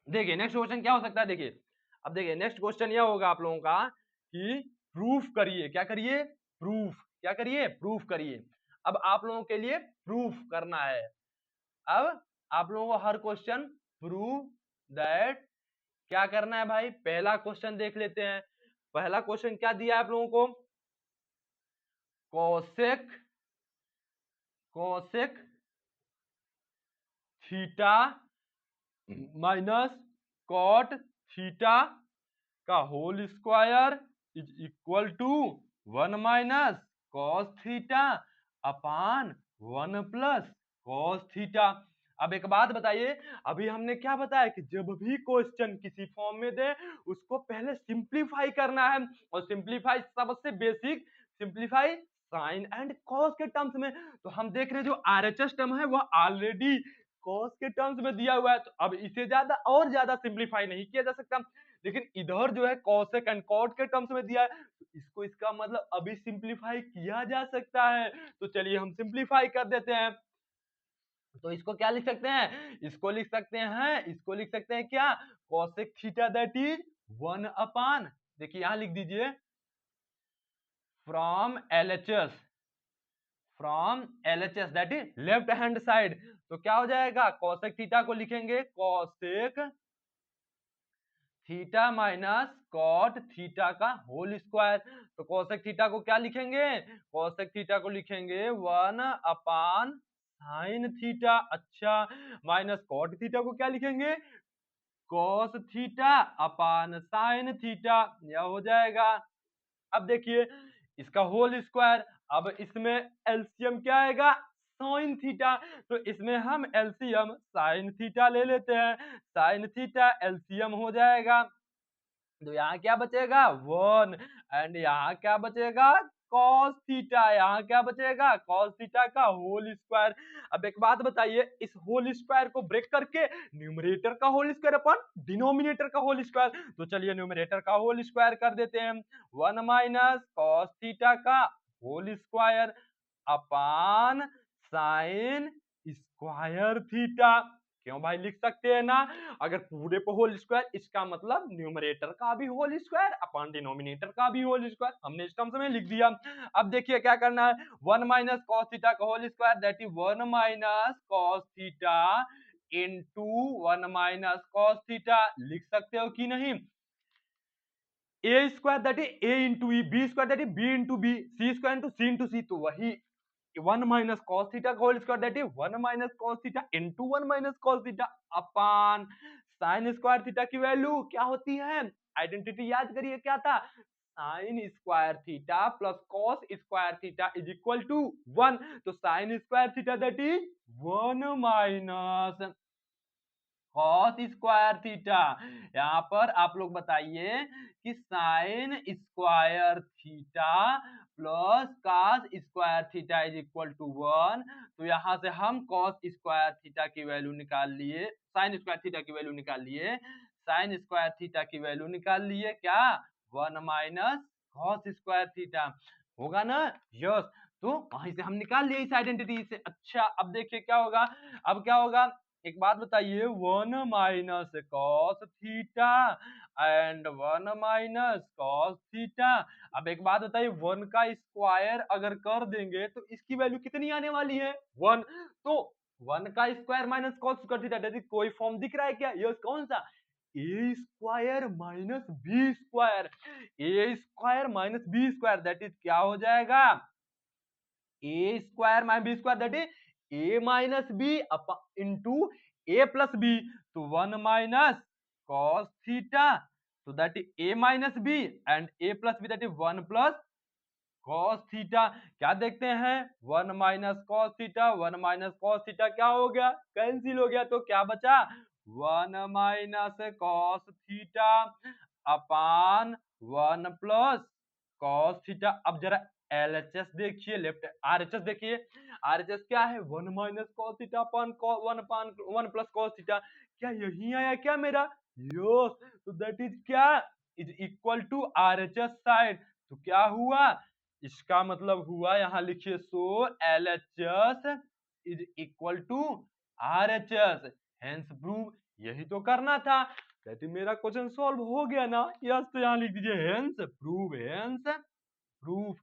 Speaker 1: देखिए नेक्स्ट क्वेश्चन क्या हो सकता है। देखिए अब देखिए नेक्स्ट क्वेश्चन यह होगा आप लोगों का कि प्रूफ करिए, क्या करिए प्रूफ, क्या करिए प्रूफ करिए। अब आप लोगों के लिए प्रूफ करना है। अब आप लोगों को हर क्वेश्चन प्रूव दैट क्या करना है भाई। पहला क्वेश्चन देख लेते हैं। पहला क्वेश्चन क्या दिया है आप लोगों को, cosec cosec theta minus cot theta का whole square is equal to 1 minus cos theta upon 1 plus cos theta. अब एक बात बताइए, अभी हमने क्या बताया कि जब भी क्वेश्चन किसी फॉर्म में दे उसको पहले सिंप्लीफाई करना है, और सिंप्लीफाई सबसे basic simplify sin and cos के टर्म्स में। तो हम देख रहे हैं जो आरएचएस टर्म है वह ऑलरेडी कॉस के टर्म्स में दिया हुआ है, तो अब इसे ज्यादा और ज्यादा सिंप्लीफाई नहीं किया जा सकता। लेकिन इधर जो है कॉसेक एंड कॉट के टर्म्स में दिया है, तो इसको इसका मतलब अभी सिंप्लीफाई किया जा सकता है। तो चलिए हम सिंप्लीफाई कर देते हैं। तो इसको क्या लिख सकते हैं, इसको लिख सकते हैं, इसको लिख सकते हैं क्या cosec theta that is 1 upon, देखिए यहां लिख दीजिए from LHS, from LHS that is left hand side. तो क्या हो जाएगा कॉसेक थीटा को लिखेंगे cosec theta minus cot theta का होल स्क्वायर। तो कोसेक थीटा को क्या लिखेंगे, कोसेक थीटा को लिखेंगे 1 अपान साइन थीटा। अच्छा, माइनस कॉट थीटा को क्या लिखेंगे cos theta upon sign theta, यह हो जाएगा। अब देखिए इसका होल स्क्वायर, अब इसमें एलसीएम क्या आएगा साइन थीटा, तो इसमें हम एलसीएम साइन थीटा ले लेते हैं। साइन थीटा एलसीएम हो जाएगा, तो यहाँ क्या बचेगा 1 एंड यहाँ क्या बचेगा cos थीटा, यहाँ क्या बचेगा cos थीटा का होल स्क्वायर। अब एक बात बताइए, इस होल स्क्वायर को ब्रेक करके न्यूमरेटर का होल स्क्वायर अपन डिनोमिनेटर का होल स्क्वायर, तो चलिए न्यूमरेटर का होल स्क्वायर कर देते हैं 1 माइनस cos थीटा का whole square upon sin square theta. क्यों भाई लिख सकते हैं ना, अगर पूरे पे होल स्क्वायर इसका मतलब न्यूमरेटर का भी होल स्क्वायर अपॉन डिनोमिनेटर का भी होल स्क्वायर, हमने इस टर्म्स में लिख दिया। अब देखिए क्या करना है, 1 माइनस कॉस थीटा का whole square that is 1 minus cos theta into 1 minus cos theta, लिख सकते हो कि नहीं। A square that is A into E, B square that is B into B, C square into C into C, तो वही 1 minus cos theta का whole square that is 1 minus cos theta into 1 minus cos theta upon sine square theta की value क्या होती है, identity याद करिए क्या था, sin square theta plus cos square theta is equal to 1, तो sin square theta that is 1 minus cos square theta. यहाँ पर आप लोग बताइए कि sin square theta plus cos square theta is equal to 1, तो यहाँ से हम कॉस स्क्वायर थीटा की वैल्यू निकाल लिए, साइन स्क्वायर थीटा की वैल्यू निकाल लिए, साइन स्क्वायर थीटा की वैल्यू निकाल लिए क्या, 1 माइनस कॉस स्क्वायर थीटा होगा ना, यस। तो वहीं से हम निकाल लिए इस आइडेंटिटी से। अच्छा अब देखिए क्या होगा, अब क्या होगा, एक बात बताइए, 1 minus cos theta and 1 minus cos theta. अब एक बात बताइए, 1 का स्क्वायर अगर कर देंगे तो इसकी वैल्यू कितनी आने वाली है, 1, तो 1 का square minus cos square theta that is कोई फॉर्म दिख रहा है क्या, यस, कौन सा, A square minus B square, A square minus B square that is क्या हो जाएगा, A square minus B square that is A minus B into A plus B, तो 1 माइनस कॉस थीटा, तो that is A minus B and A plus B that is 1 plus cos theta. क्या देखते हैं, 1 minus cos theta, 1 minus cos theta क्या हो गया, cancel हो गया, तो क्या बचा, 1 minus cos theta upon 1 plus cos theta. अब जरा एलएचएस देखिए, लेफ्ट आरएचएस देखिए, आरएचएस क्या है, 1 minus cos theta upon 1 plus cos theta, क्या यही आया क्या मेरा, यस, तो दैट इज क्या, is equal to RHS side, तो क्या हुआ, इसका मतलब हुआ, यहाँ लिखिए, so LHS is equal to RHS, hence prove, यही तो करना था, कहते मेरा क्वेश्चन सॉल्व हो गया ना, यस, तो यहाँ लिख दीजिए हेंस प्रूव, हेंस प्रूफ,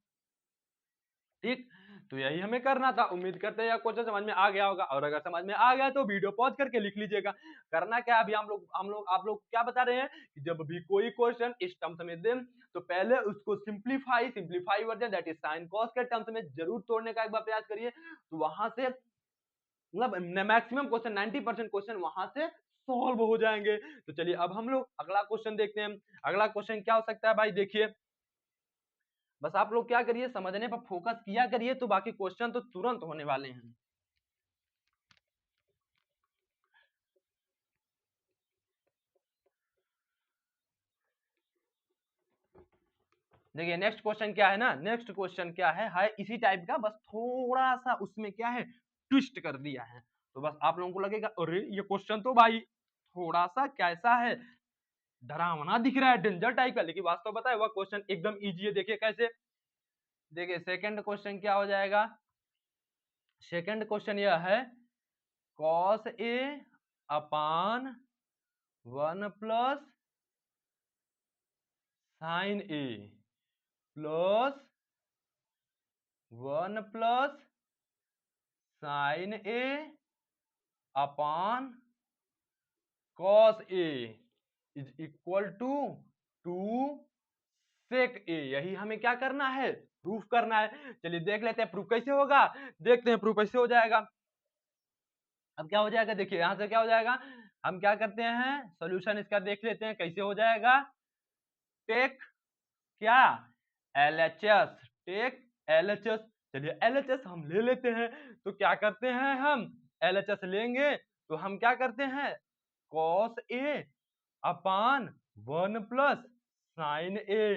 Speaker 1: ठीक। तो यही हमें करना था, उम्मीद करते हैं यह क्वेश्चन समझ में आ गया होगा, और अगर समझ में आ गया तो वीडियो पॉज करके लिख लीजिएगा। करना क्या, अभी हम लोग आप लोग क्या बता रहे हैं कि जब भी कोई क्वेश्चन इस टर्म्स में दे तो पहले उसको simplify version that is sine cos के टर्म्स में जरूर तोड़ने का एक बार प्रयास करिए, तो वहां से मतलब मैक्सिमम क्वेश्चन 90% क्वेश्चन वहां से सॉल्व हो जाएंगे। तो चलिए अब हम लोग अगला क्वेश्चन देखते हैं। अगला क्वेश्चन क्या हो सकता है भाई, देखिए बस आप लोग क्या करिए, समझने पर फोकस किया करिए, तो बाकी क्वेश्चन तो तुरंत होने वाले हैं। देखिए नेक्स्ट क्वेश्चन क्या है ना, नेक्स्ट क्वेश्चन क्या है इसी टाइप का, बस थोड़ा सा उसमें क्या है ट्विस्ट कर दिया है, तो बस आप लोगों को लगेगा अरे ये क्वेश्चन तो भाई थोड़ा सा कैसा है, डरावना दिख रहा है, डेंजर टाइप का, लेकिन वास्तव बताए वह क्वेश्चन एकदम इजी है। देखिए कैसे, देखिए सेकंड क्वेश्चन क्या हो जाएगा, सेकंड क्वेश्चन यह है, cos A upon 1 plus sign A plus 1 plus sign A upon cos A is equal to 2 sec A, यही हमें क्या करना है, प्रूफ करना है। चलिए देख लेते हैं प्रूफ कैसे होगा, देखते हैं प्रूफ कैसे हो जाएगा। अब क्या हो जाएगा, देखिए यहां से क्या हो जाएगा, हम क्या करते हैं सोल्यूशन इसका देख लेते हैं कैसे हो जाएगा, टेक क्या, एलएचएस, टेक एलएचएस, चलिए एलएचएस हम ले लेते हैं, तो क्या करते हैं हम एलएचएस लेंगे, तो हम क्या करते हैं cos A upon 1 plus sign A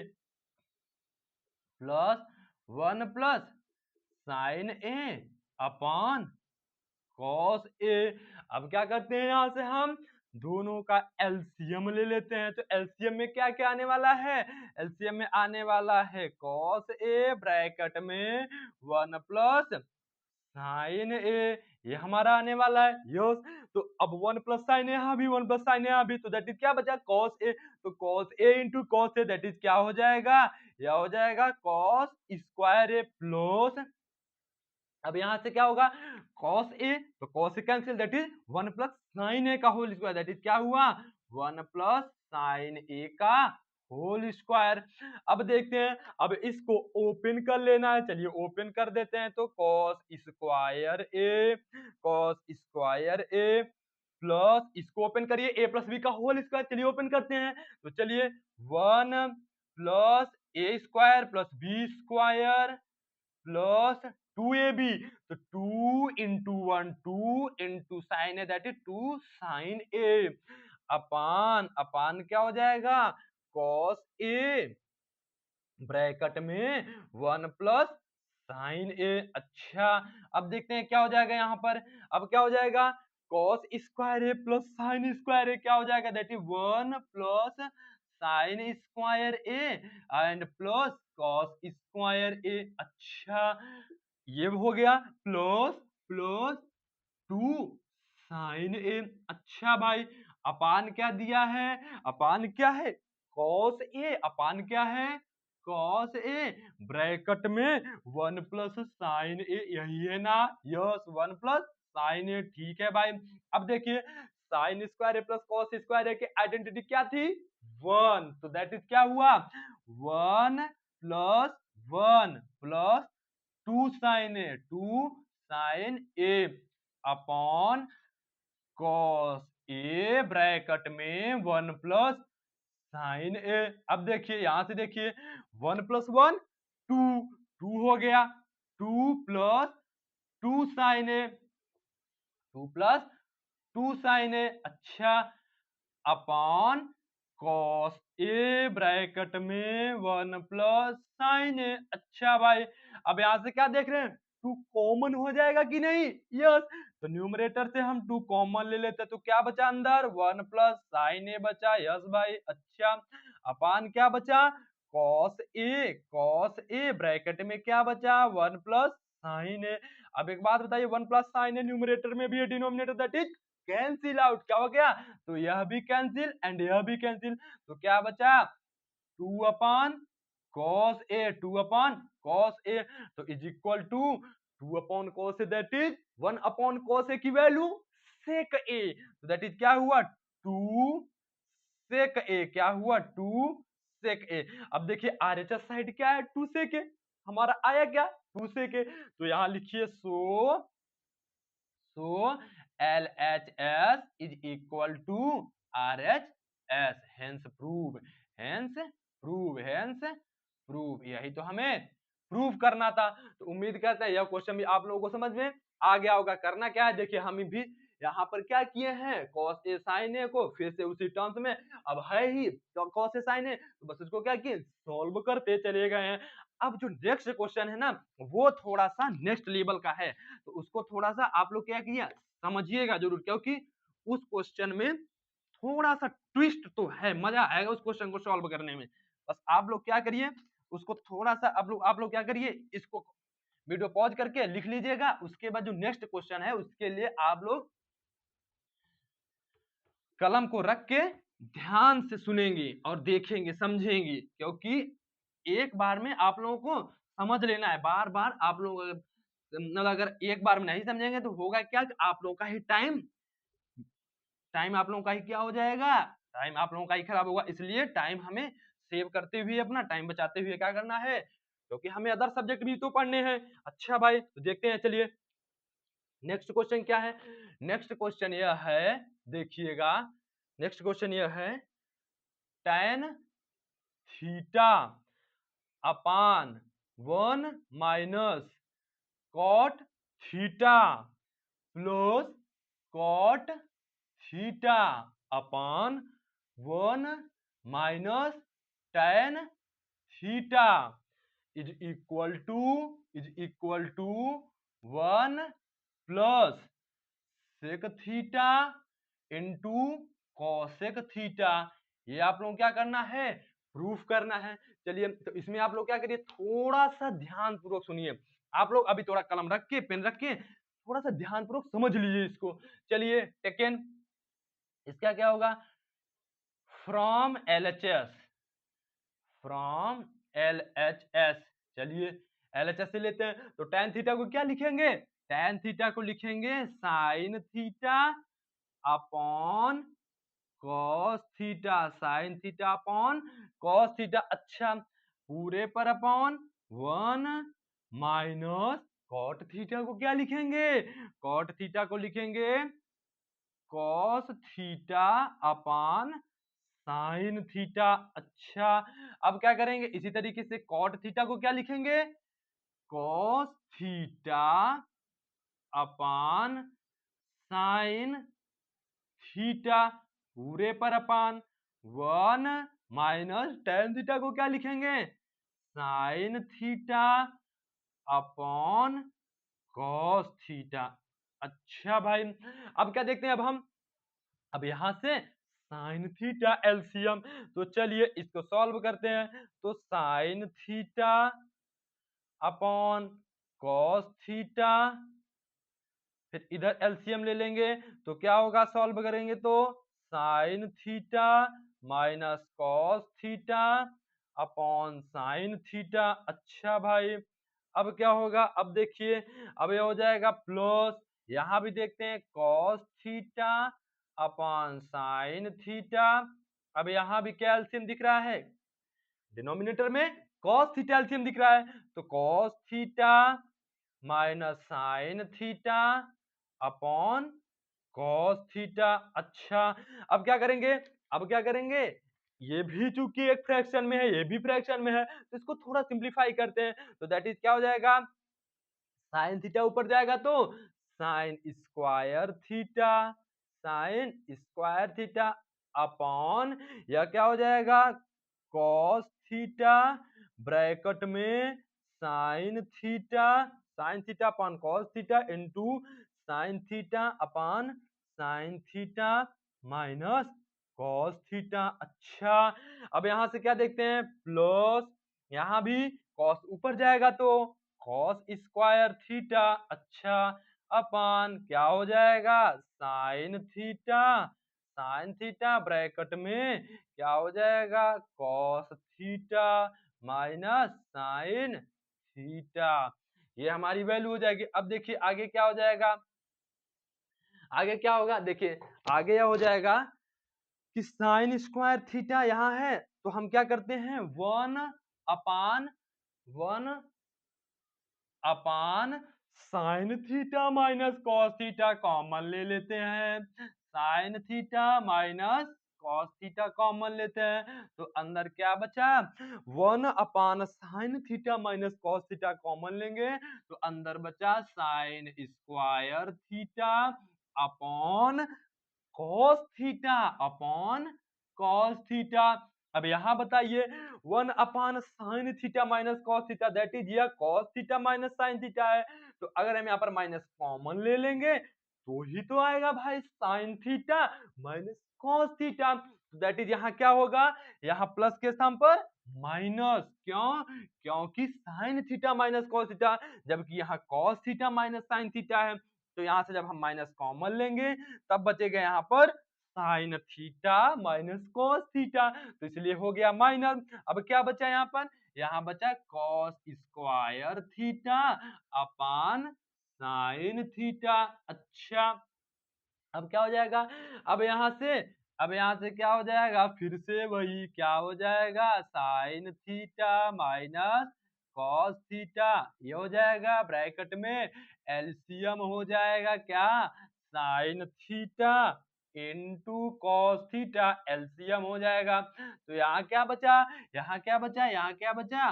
Speaker 1: plus 1 plus sign A upon cos A. अब क्या करते हैं, यहां से हम दोनों का एलसीएम ले लेते हैं, तो एलसीएम में क्या क्या आने वाला है, एलसीएम में आने वाला है कॉस ए ब्रैकेट में 1 प्लस साइन ए, ये हमारा आने वाला है यस। तो अब 1 प्लस साइन ए यहाँ भी, 1 प्लस साइन ए यहाँ भी, तो दैट इज क्या बचा कॉस ए। तो cos A into cos A that is क्या हो जाएगा, यह हो जाएगा कॉस स्क्वायर ए प्लस, अब यहाँ से क्या होगा cos a, तो cos a cancel that is 1 plus sign A का होल स्क्वायर दैट इज क्या हुआ 1 प्लस साइन ए का होल स्क्वायर। अब देखते हैं, अब इसको ओपन कर लेना है, चलिए ओपन कर देते हैं। तो cos स्क्वायर ए प्लस इसको ओपन करिए a प्लस बी का होल स्क्वायर, चलिए ओपन करते हैं। तो चलिए 1 plus A square plus B square plus 2ab, तो 2 into 1 2 into sine A that is 2 sine A upon upon क्या हो जाएगा कॉस ए ब्रैकेट में 1 प्लस साइन ए। अच्छा अब देखते हैं क्या हो जाएगा यहाँ पर, अब क्या हो जाएगा cos square A plus sine square A क्या हो जाएगा that is 1 plus sine square A and plus cos square A. अच्छा ये हो गया प्लस प्लस 2 साइन ए। अच्छा भाई अपान क्या दिया है, अपान क्या है कॉस ए, अपान क्या है कॉस ए ब्रैकेट में 1 प्लस साइन ए, यही है ना यस 1 प्लस साइन ए। ठीक है भाई, अब देखिए sign square A plus cos square A की आइडेंटिटी क्या थी 1, तो दैट इज क्या हुआ 1 plus 1 plus 2 sine A, 2 sine A upon cos A bracket में 1 प्लस साइन ए। अब देखिए यहां से देखिए 1 प्लस 1 2, 2 हो गया 2 प्लस 2 साइन ए, 2 प्लस 2 साइन ए। अच्छा अपॉन कॉस ए ब्रैकेट में 1 प्लस साइन ए। अच्छा भाई अब यहां से क्या देख रहे हैं 2 कॉमन हो जाएगा कि नहीं यस, तो न्यूमरेटर से हम 2 कॉमन ले लेते तो क्या बचा अंदर 1 प्लस साइन ए बचा यस भाई। अच्छा अपान क्या बचा कॉस ए ब्रैकेट में क्या बचा 1 प्लस साइन ए। अब एक बात बताइए 1 प्लस साइन ए न्यूमरेटर में भी है, denominator that is cancel out, क्या हो गया तो यह भी कैंसिल एंड यह भी कैंसिल, तो क्या बचा 2 अपान cos A, 2 upon cos A, तो is equal to 2 upon cos A that is 1 upon cos A की वैल्यू सेक ए, तो दैट इज क्या हुआ 2 सेक ए, क्या हुआ 2 सेक ए। अब देखिए आरएचएस साइड क्या है 2 सेक ए, हमारा आया क्या 2 सेक ए, तो यहां लिखिए so LHS is equal to RHS, hence prove, hence prove, hence prove, यही तो हमें प्रूव करना था। तो उम्मीद करते हैं यह क्वेश्चन भी आप लोगों को समझ में आ गया होगा। करना क्या है देखिए हम भी यहाँ पर क्या किए हैं cos a sin a को फिर से उसी टर्म्स में, अब है ही तो cos a sin a, तो बस इसको क्या किए सॉल्व करते चले गए हैं। अब जो नेक्स्ट क्वेश्चन है ना वो थोड़ा सा नेक्स्ट लेवल का है, तो उसको थोड़ा सा आप लोग क्या किया समझिएगा जरूर, क्योंकि उस क्वेश्चन में थोड़ा सा ट्विस्ट तो है, मजा आएगा उस क्वेश्चन को सॉल्व करने में। बस आप लोग क्या करिए उसको थोड़ा सा आप लोग क्या करिए इसको वीडियो पॉज करके लिख लीजिएगा, उसके बाद जो नेक्स्ट क्वेश्चन है उसके लिए आप लोग कलम को रख के ध्यान से सुनेंगे और देखेंगे समझेंगे, क्योंकि एक बार में आप लोगों को समझ लेना है, बार बार आप लोग अगर एक बार में नहीं समझेंगे तो होगा क्या कि आप लोगों का ही टाइम टाइम आप लोगों का ही क्या हो जाएगा, टाइम आप लोगों का ही खराब होगा। इसलिए टाइम हमें सेव करते हुए अपना टाइम बचाते हुए क्या करना है, क्योंकि हमें अदर सब्जेक्ट भी तो पढ़ने हैं। अच्छा भाई तो देखते हैं चलिए नेक्स्ट क्वेश्चन क्या है। नेक्स्ट क्वेश्चन यह है देखिएगा, नेक्स्ट क्वेश्चन यह है tan theta upon 1 minus cot theta plus cot theta upon 1 minus tan theta is equal to 1 plus sec theta into cosec theta. ये आप लोग क्या करना है प्रूफ करना है। चलिए तो इसमें आप लोग क्या करिए थोड़ा सा ध्यान पूर्वक सुनिए, आप लोग अभी थोड़ा कलम रख के पेन रख के थोड़ा सा ध्यानपूर्वक समझ लीजिए इसको। चलिए टेकन, इसका क्या होगा, फ्रॉम LHS, फ्रॉम LHS। चलिए LHS से लेते हैं, तो tan थीटा को क्या लिखेंगे, tan थीटा को लिखेंगे sin theta upon cos theta, sin theta upon cos theta. अच्छा, पूरे पर अपॉन 1 माइनस cot थीटा को क्या लिखेंगे, cot थीटा को लिखेंगे cos theta upon sign theta. अच्छा, अब क्या करेंगे, इसी तरीके से cot थीटा को क्या लिखेंगे, cos theta upon sine theta पूरे पर अपान 1 माइनस tan थीटा को क्या लिखेंगे, sign theta upon cos theta. अच्छा भाई, अब क्या देखते हैं, अब हम अब यहां से साइन थीटा एलसीएम, तो चलिए इसको सॉल्व करते हैं। तो sine theta upon cos theta, फिर इधर एलसीएम ले लेंगे तो क्या होगा, सॉल्व करेंगे तो sine theta minus cos theta upon sine theta. अच्छा भाई, अब क्या होगा, अब देखिए, अब ये हो जाएगा प्लस, यहां भी देखते हैं cos theta upon sine theta. अब यहां भी क्या एलसीएम दिख रहा है, डिनोमिनेटर में cos थीटा एलसीएम दिख रहा है, तो cos theta minus sine theta upon cos theta. अच्छा, अब क्या करेंगे, अब क्या करेंगे, ये भी चूंकि एक फ्रैक्शन में है, ये भी फ्रैक्शन में है, तो इसको थोड़ा सिंप्लीफाई करते हैं, तो दैट इज क्या हो जाएगा, साइन थीटा ऊपर जाएगा तो sin square theta, sign square theta upon यह क्या हो जाएगा, कॉस थीटा ब्रैकेट में sine theta, sine theta upon cos theta into sine theta upon sine theta minus cos theta. अच्छा, अब यहां से क्या देखते हैं, प्लस, यहां भी कॉस ऊपर जाएगा तो कॉस स्क्वायर थीटा। अच्छा, अपान क्या हो जाएगा, sine theta, sine theta bracket में क्या हो जाएगा, cos theta minus sine theta. ये हमारी वैल्यू हो जाएगी। अब देखिए आगे क्या हो जाएगा, आगे क्या होगा, देखिए आगे यह हो जाएगा कि साइन स्क्वायर थीटा यहाँ है, तो हम क्या करते हैं, 1 upon sign theta minus cos theta common ले लेते हैं, sine theta minus cos theta common लेते हैं, तो अंदर क्या बचा, 1 sine theta minus cos theta common लेंगे, तो अंदर बचा sine square theta upon cos theta upon cos theta. अब यहां बताइए 1 sine theta minus cos theta, that is यह cos theta minus sine theta है, तो अगर हम यहाँ पर माइनस कॉमन ले लेंगे तो ही तो आएगा भाई sign theta minus cos theta, that is यहाँ क्या होगा, यहाँ प्लस के स्थान पर माइनस, क्यों, क्योंकि sign theta minus cos theta, जबकि यहाँ cos theta minus sine theta है, तो यहाँ से जब हम माइनस कॉमन लेंगे तब बचेगा यहाँ पर sign theta minus cos theta, तो इसलिए हो गया माइनस। अब क्या बचा यहाँ पर, यहाँ बचा cos square theta upon sign theta. अच्छा, अब क्या हो जाएगा, अब यहाँ से अब यहाँ से क्या हो जाएगा, फिर से वही क्या हो जाएगा, sine theta minus cos theta, ये हो जाएगा ब्रैकेट में एलसीएम हो जाएगा क्या, sign theta into cos theta, LCM हो जाएगा, तो यहाँ क्या बचा, यहाँ क्या बचा, यहाँ क्या बचा,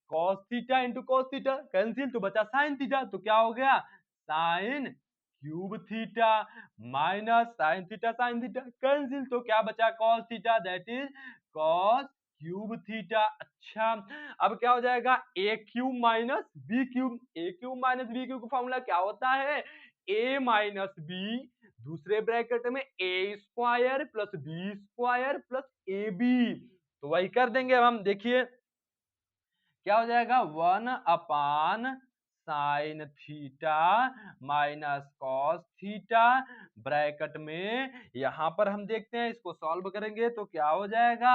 Speaker 1: cos theta into cos theta cancel, तो बचा साइन थीटा, तो क्या हो गया, sine cube theta minus sine theta cancel, तो क्या बचा, cos theta, that is cos cube theta. अच्छा, अब क्या हो जाएगा, A cube minus B cube, A cube minus B cube का फॉर्मूला क्या होता है, ए माइनस बी दूसरे ब्रैकेट में A square plus B square plus A B, तो वही कर देंगे अब हम, देखिए क्या हो जाएगा, 1 upon sign theta minus cos theta, bracket में यहाँ पर हम देखते हैं इसको सॉल्व करेंगे तो क्या हो जाएगा,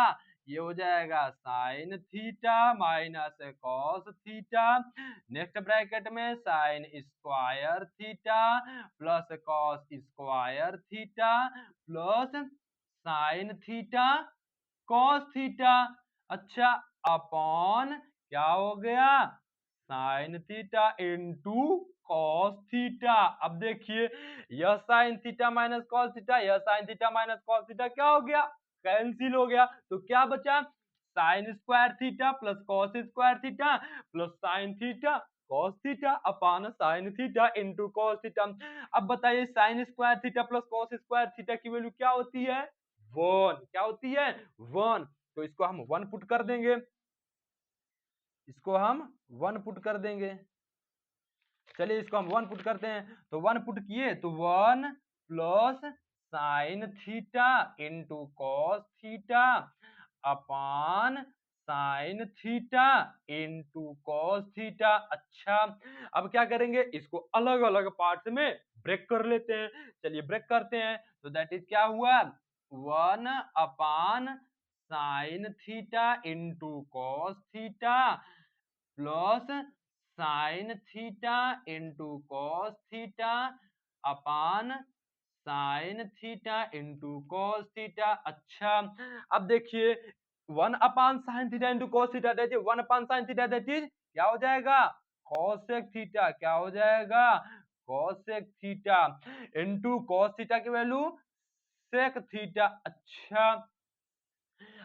Speaker 1: ये हो जाएगा sine theta minus cos theta, next bracket में sine square theta plus cos square theta plus sign theta cos theta. अच्छा, अपॉन क्या हो गया, sine theta into cos theta. अब देखिए यह sine theta minus cos theta, यह sine theta minus cos theta क्या हो गया, कैंसिल हो गया। तो क्या बचा, sine square theta plus cos square theta plus sign theta cos theta upon sine theta into cos theta. अब बताइए sign square theta plus cos square theta की वैल्यू क्या होती है, 1। क्या होती है, 1। तो इसको हम 1 पुट कर देंगे, इसको हम 1 पुट कर देंगे। चलिए इसको हम 1 पुट करते हैं, तो 1 पुट किए तो 1 plus sign theta into cos theta upon sign theta into cos theta. अच्छा, अब क्या करेंगे, इसको अलग अलग पार्ट में ब्रेक कर लेते हैं। चलिए ब्रेक करते हैं, तो दैट इज क्या हुआ, 1 upon sign theta into cos theta plus sign theta into cos theta upon sign theta into cos theta. अच्छा, अब देखिए 1 upon sign theta into cos theta that is 1 upon sign theta that is क्या हो जाएगा, cosec theta. क्या हो जाएगा, cosec theta into cos theta की वैल्यू सेक थीटा। अच्छा,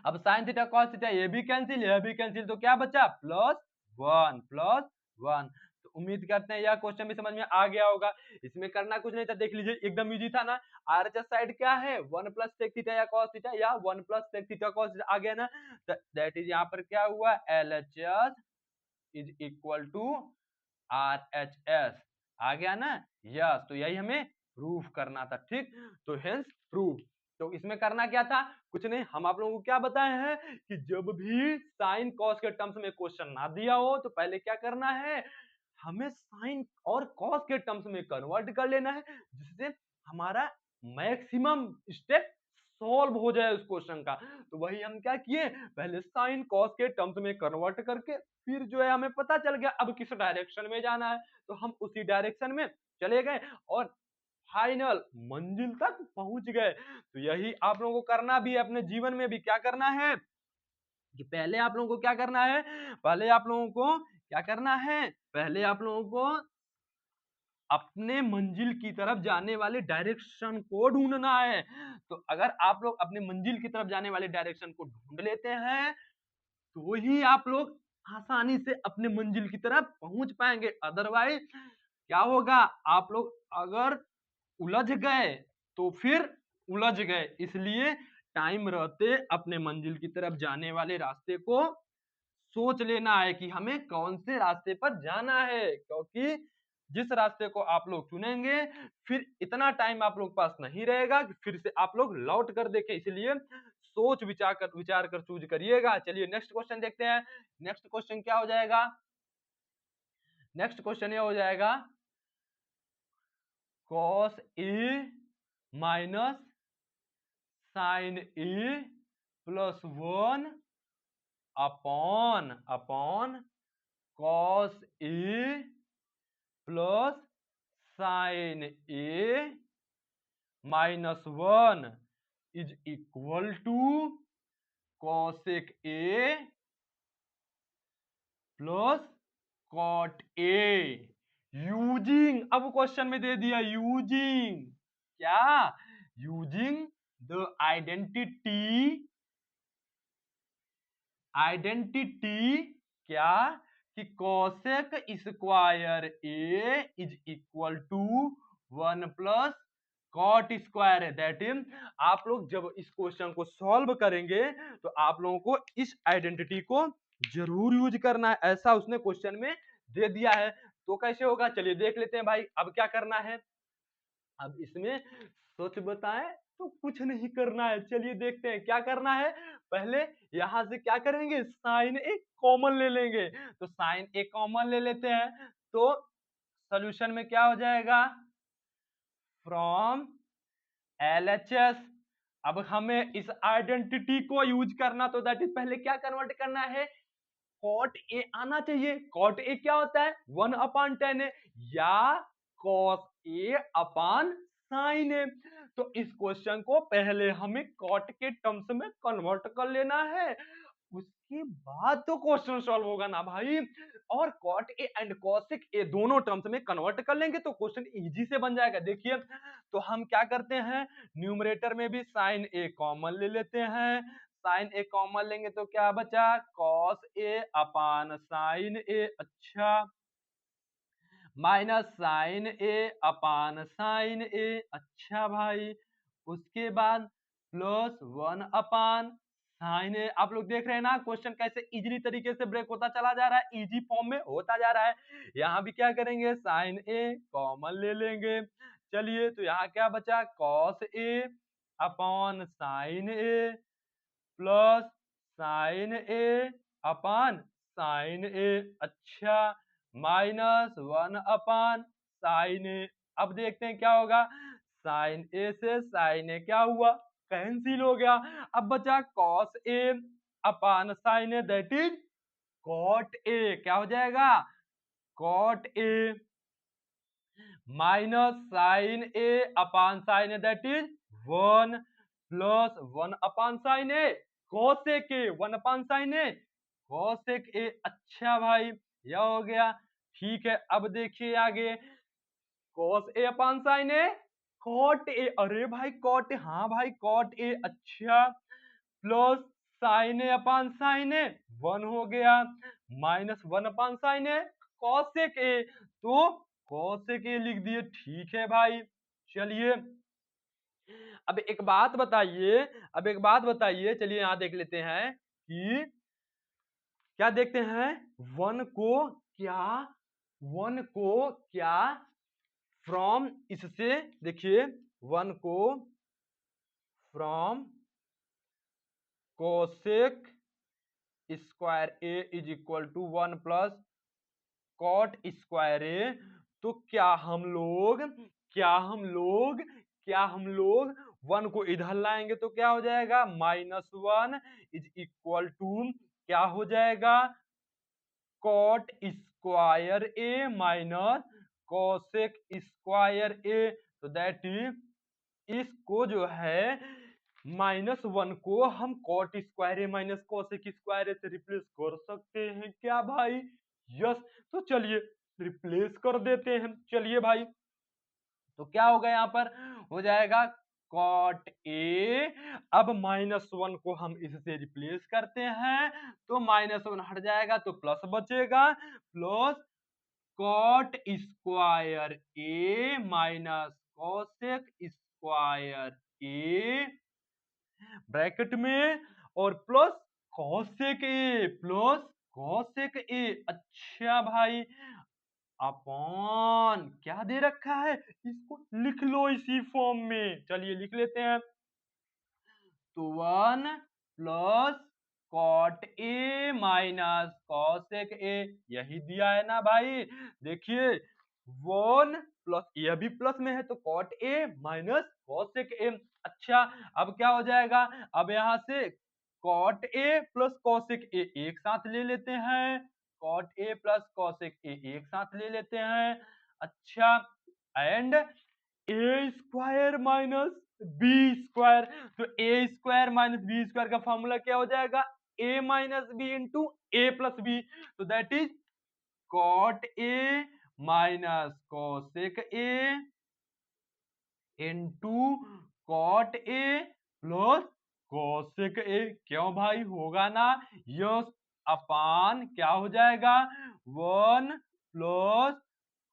Speaker 1: अब साइन थीटा कॉस थीटा ये भी कैंसिल, यह भी कैंसिल, तो क्या बचा, +1 +1। तो उम्मीद करते हैं यह क्वेश्चन भी समझ में आ गया होगा। इसमें करना कुछ नहीं था, देख लीजिए एकदम इजी था ना। आरएचएस साइड क्या है, 1 प्लस सेक थीटा या कॉस थीटा या 1 plus sec theta cos theta आ गया ना। दैट इज यहाँ पर क्या हुआ, LHS is equal to RHS आ गया ना। यस, तो यही हमें प्रूफ करना था, ठीक। तो हेंस प्रूफ। तो इसमें करना क्या था, कुछ नहीं, हम आप लोगों को क्या बताए हैं कि जब भी साइन कॉस के टर्म्स में क्वेश्चन ना दिया हो तो पहले क्या करना है, हमें साइन और कॉस के टर्म्स में कन्वर्ट कर लेना है, जिससे हमारा मैक्सिमम स्टेप सॉल्व हो जाए उस क्वेश्चन का। तो वही हम क्या किए, पहले साइन कॉस के टर्म्स में कन्वर्ट करके फिर जो है हमें पता चल गया अब किस डायरेक्शन में जाना है, तो हम उसी डायरेक्शन में चले गए और फाइनल मंजिल तक पहुंच गए। तो यही आप लोगों को करना भी है अपने जीवन में भी, क्या करना है कि पहले आप लोगों को क्या करना है, पहले आप लोगों को क्या करना है, पहले आप लोगों को अपने मंजिल की तरफ जाने वाले डायरेक्शन को ढूंढना है। तो अगर आप लोग अपने मंजिल की तरफ जाने वाले डायरेक्शन को ढूंढ लेते हैं तो ही आप लोग आसानी से अपने मंजिल की तरफ पहुंच पाएंगे। अदरवाइज क्या होगा, आप लोग अगर उलझ गए तो फिर उलझ गए। इसलिए टाइम रहते अपने मंजिल की तरफ जाने वाले रास्ते को सोच लेना है कि हमें कौन से रास्ते पर जाना है, क्योंकि जिस रास्ते को आप लोग चुनेंगे फिर इतना टाइम आप लोग पास नहीं रहेगा कि फिर से आप लोग लौट कर देखें। इसलिए सोच विचार कर चूज करिएगा। चलिए नेक्स्ट क्वेश्चन देखते हैं। नेक्स्ट क्वेश्चन क्या हो जाएगा, नेक्स्ट क्वेश्चन ये हो जाएगा cos A minus sin A plus 1 upon upon cos A plus sign A minus 1 is equal to cosec A plus cot A using, अब क्वेश्चन में दे दिया यूजिंग क्या, यूजिंग द आइडेंटिटी क्या, कि cosec square A is equal to 1 plus cot square है। That is आप लोग जब इस क्वेश्चन को सॉल्व करेंगे तो आप लोगों को इस आइडेंटिटी को जरूर यूज करना है, ऐसा उसने क्वेश्चन में दे दिया है। तो कैसे होगा, चलिए देख लेते हैं भाई। अब क्या करना है, अब इसमें सोच बताएं तो कुछ नहीं करना है। चलिए देखते हैं क्या करना है। पहले यहां से क्या करेंगे, साइन ए कॉमन ले लेंगे। तो साइन ए कॉमन ले लेते हैं, तो सोल्यूशन में क्या हो जाएगा, फ्रॉम LHS। अब हमें इस आइडेंटिटी को यूज करना, तो दैट इज पहले क्या कन्वर्ट करना है, कॉट ए आना चाहिए। कॉट ए क्या होता है, 1/10 है, या कॉस ए अपान साइन ए। तो इस क्वेश्चन को पहले हमें कॉट के टर्म्स में कन्वर्ट कर लेना है, उसके बाद तो क्वेश्चन सॉल्व होगा ना भाई। और cot A and cosec A दोनों टर्म्स में कन्वर्ट कर लेंगे तो क्वेश्चन इजी से बन जाएगा। देखिए, तो हम क्या करते हैं, न्यूमरेटर में भी साइन ए कॉमन ले लेते हैं। साइन ए कॉमन लेंगे तो क्या बचा, कॉस ए अपान साइन ए, अच्छा, minus sin A upon sin ए, अच्छा भाई। उसके बाद प्लस 1 अपान साइन ए। आप लोग देख रहे हैं ना क्वेश्चन कैसे इजीली तरीके से ब्रेक होता चला जा रहा है, इजी फॉर्म में होता जा रहा है। यहाँ भी क्या करेंगे, साइन ए कॉमन ले लेंगे। चलिए, तो यहाँ क्या बचा, cos A upon sine A plus sign A upon sin ए, अच्छा, -1 अपान साइन ए। अब देखते हैं क्या होगा, साइन ए से साइन ए क्या हुआ, कैंसिल हो गया। अब बचा cos A upon sin A, that is cot A, क्या हो जाएगा, cot A, minus sin A upon sin A, that is 1 plus 1 upon sin A cosec A, 1 upon sin A cosec A, अच्छा भाई, यह हो गया। ठीक है, अब देखिए आगे, cos A upon sin A cot A, अरे भाई कॉट ए, हाँ भाई कॉट ए, अच्छा, plus sign A upon sin A 1 हो गया, -1 upon sin A cosec A, तो कॉसेक ए लिख दिए। ठीक है भाई, चलिए अब एक बात बताइए, अब एक बात बताइए, चलिए यहाँ देख लेते हैं कि क्या देखते हैं, वन को क्या, वन को क्या फ्रॉम, इससे देखिए, वन को from cosec square A is equal to 1 plus cot square A, तो क्या हम लोग, क्या हम लोग, क्या हम लोग वन को इधर लाएंगे तो क्या हो जाएगा, -1 इज इक्वल टू क्या हो जाएगा, cot square A minus cosec square A. तो दैट इज, इसको जो है -1 को हम cot square A minus cosec square ए से रिप्लेस कर सकते हैं क्या भाई, यस। तो चलिए रिप्लेस कर देते हैं, चलिए भाई, तो क्या होगा यहाँ पर, हो जाएगा कॉट ए, अब -1 को हम इससे रिप्लेस करते हैं तो -1 हट जाएगा तो प्लस बचेगा, plus cot square A minus cosec square A bracket में, और plus cosec A, plus cosec A, अच्छा भाई, अपॉन क्या दे रखा है, इसको लिख लो इसी फॉर्म में, चलिए लिख लेते हैं, तो 1 plus cot A minus cosec A, यही दिया है ना भाई। देखिए 1 प्लस, यह भी प्लस में है तो cot A minus cosec A, अच्छा, अब क्या हो जाएगा, अब यहाँ से cot A plus cosec A एक साथ ले लेते हैं, cot A plus cosec A एक साथ ले लेते हैं, अच्छा, and A square minus B square, तो A square minus B square का फॉर्मूला क्या हो जाएगा, A minus B into A plus B, तो that is cot A minus cosec A into cot A plus cosec A, क्यों भाई, होगा ना, यस, अपान क्या हो जाएगा, 1 plus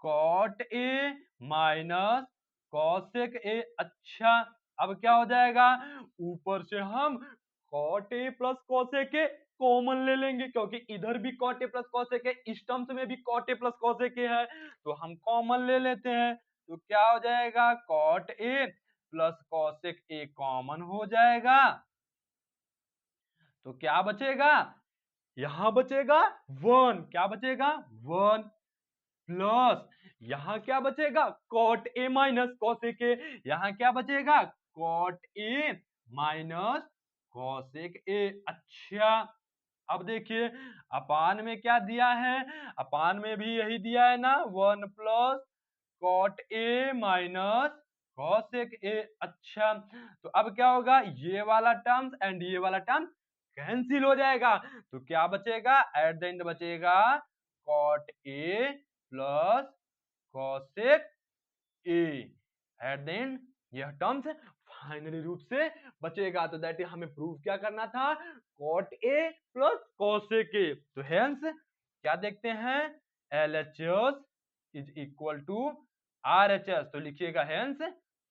Speaker 1: cot A minus cosec A, अच्छा, अब क्या हो जाएगा, ऊपर से हम cot A plus cosec A common ले लेंगे, क्योंकि इधर भी cot A plus cosec A, इस टर्म्स में भी cot A plus cosec A है, तो हम कॉमन ले लेते हैं, तो क्या हो जाएगा, cot A plus cosec A common हो जाएगा, तो क्या बचेगा, यहां बचेगा 1, क्या बचेगा 1 प्लस यहाँ क्या बचेगा cot A minus cosec A, यहाँ क्या बचेगा cot A minus cosec A. अच्छा अब देखिए अपान में क्या दिया है, अपान में भी यही दिया है ना 1 plus cot A minus cosec A. अच्छा तो अब क्या होगा ये वाला टर्म्स एंड ये वाला टर्म कैंसिल हो जाएगा, तो क्या बचेगा एट द एंड बचेगा cot A plus cosec A. At the end यह टर्म्स फाइनली रूप से बचेगा। तो दैट हमें प्रूव क्या करना था cot A plus cosec A. तो हेंस क्या देखते हैं LHS is equal to RHS, तो लिखिएगा हेंस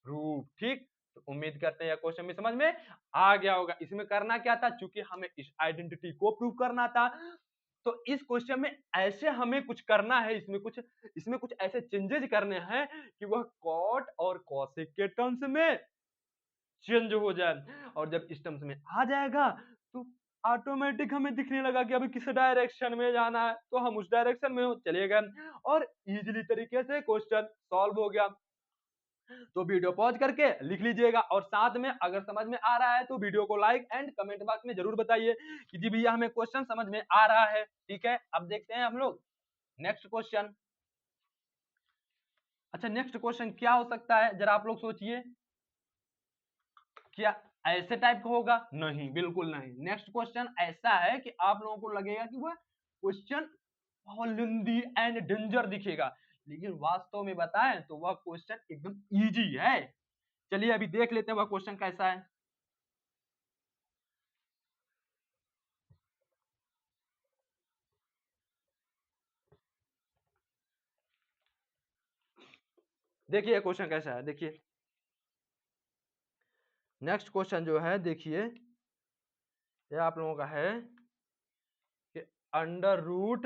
Speaker 1: प्रूफ। ठीक तो उम्मीद करते हैं यह क्वेश्चन में समझ में आ गया होगा। इसमें करना क्या था, चूंकि हमें इस आइडेंटिटी को प्रूव करना था, तो इस क्वेश्चन में ऐसे हमें कुछ करना है, इसमें कुछ ऐसे चेंजेस करने हैं कि वह कॉट और कॉसेक के टर्म्स में चेंज हो जाए। और जब इस टर्म्स में आ जाएगा तो ऑटोमेटिक हमें दिखने लगा कि अभी किस डायरेक्शन में जाना है, तो हम उस डायरेक्शन में चले गए और इजीली तरीके से क्वेश्चन सॉल्व हो गया। तो वीडियो पॉज करके लिख लीजिएगा और साथ में अगर समझ में आ रहा है तो वीडियो को लाइक एंड कमेंट बॉक्स में जरूर बताइए कि जी भैया हमें क्वेश्चन समझ में आ रहा है। ठीक है अब देखते हैं हम लोग नेक्स्ट क्वेश्चन। अच्छा नेक्स्ट क्वेश्चन क्या हो सकता है जरा आप लोग सोचिए, क्या ऐसे टाइप का होगा? नहीं बिल्कुल नहीं। नेक्स्ट क्वेश्चन ऐसा है कि आप लोगों को लगेगा कि वह क्वेश्चन बहुत लेंदी एंड डेंजर दिखेगा, लेकिन वास्तव में बताएं तो वह क्वेश्चन एकदम इजी है। चलिए अभी देख लेते हैं वह क्वेश्चन कैसा है। देखिए क्वेश्चन कैसा है, देखिए नेक्स्ट क्वेश्चन जो है देखिए ये आप लोगों का है कि under root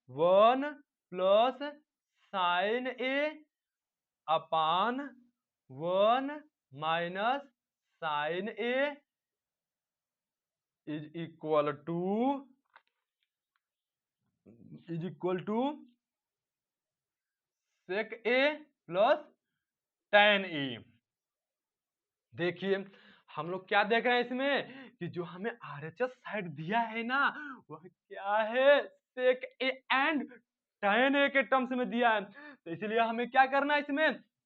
Speaker 1: 1 plus sign A upon 1 minus sin A is equal to sec A plus tan A. देखिए हम लोग क्या देख रहे हैं इसमें कि जो हमें RHS साइड दिया है ना वह क्या है सेक ए एंड tan ए के टर्म्स में दिया है, तो इसलिए हमें क्या करना है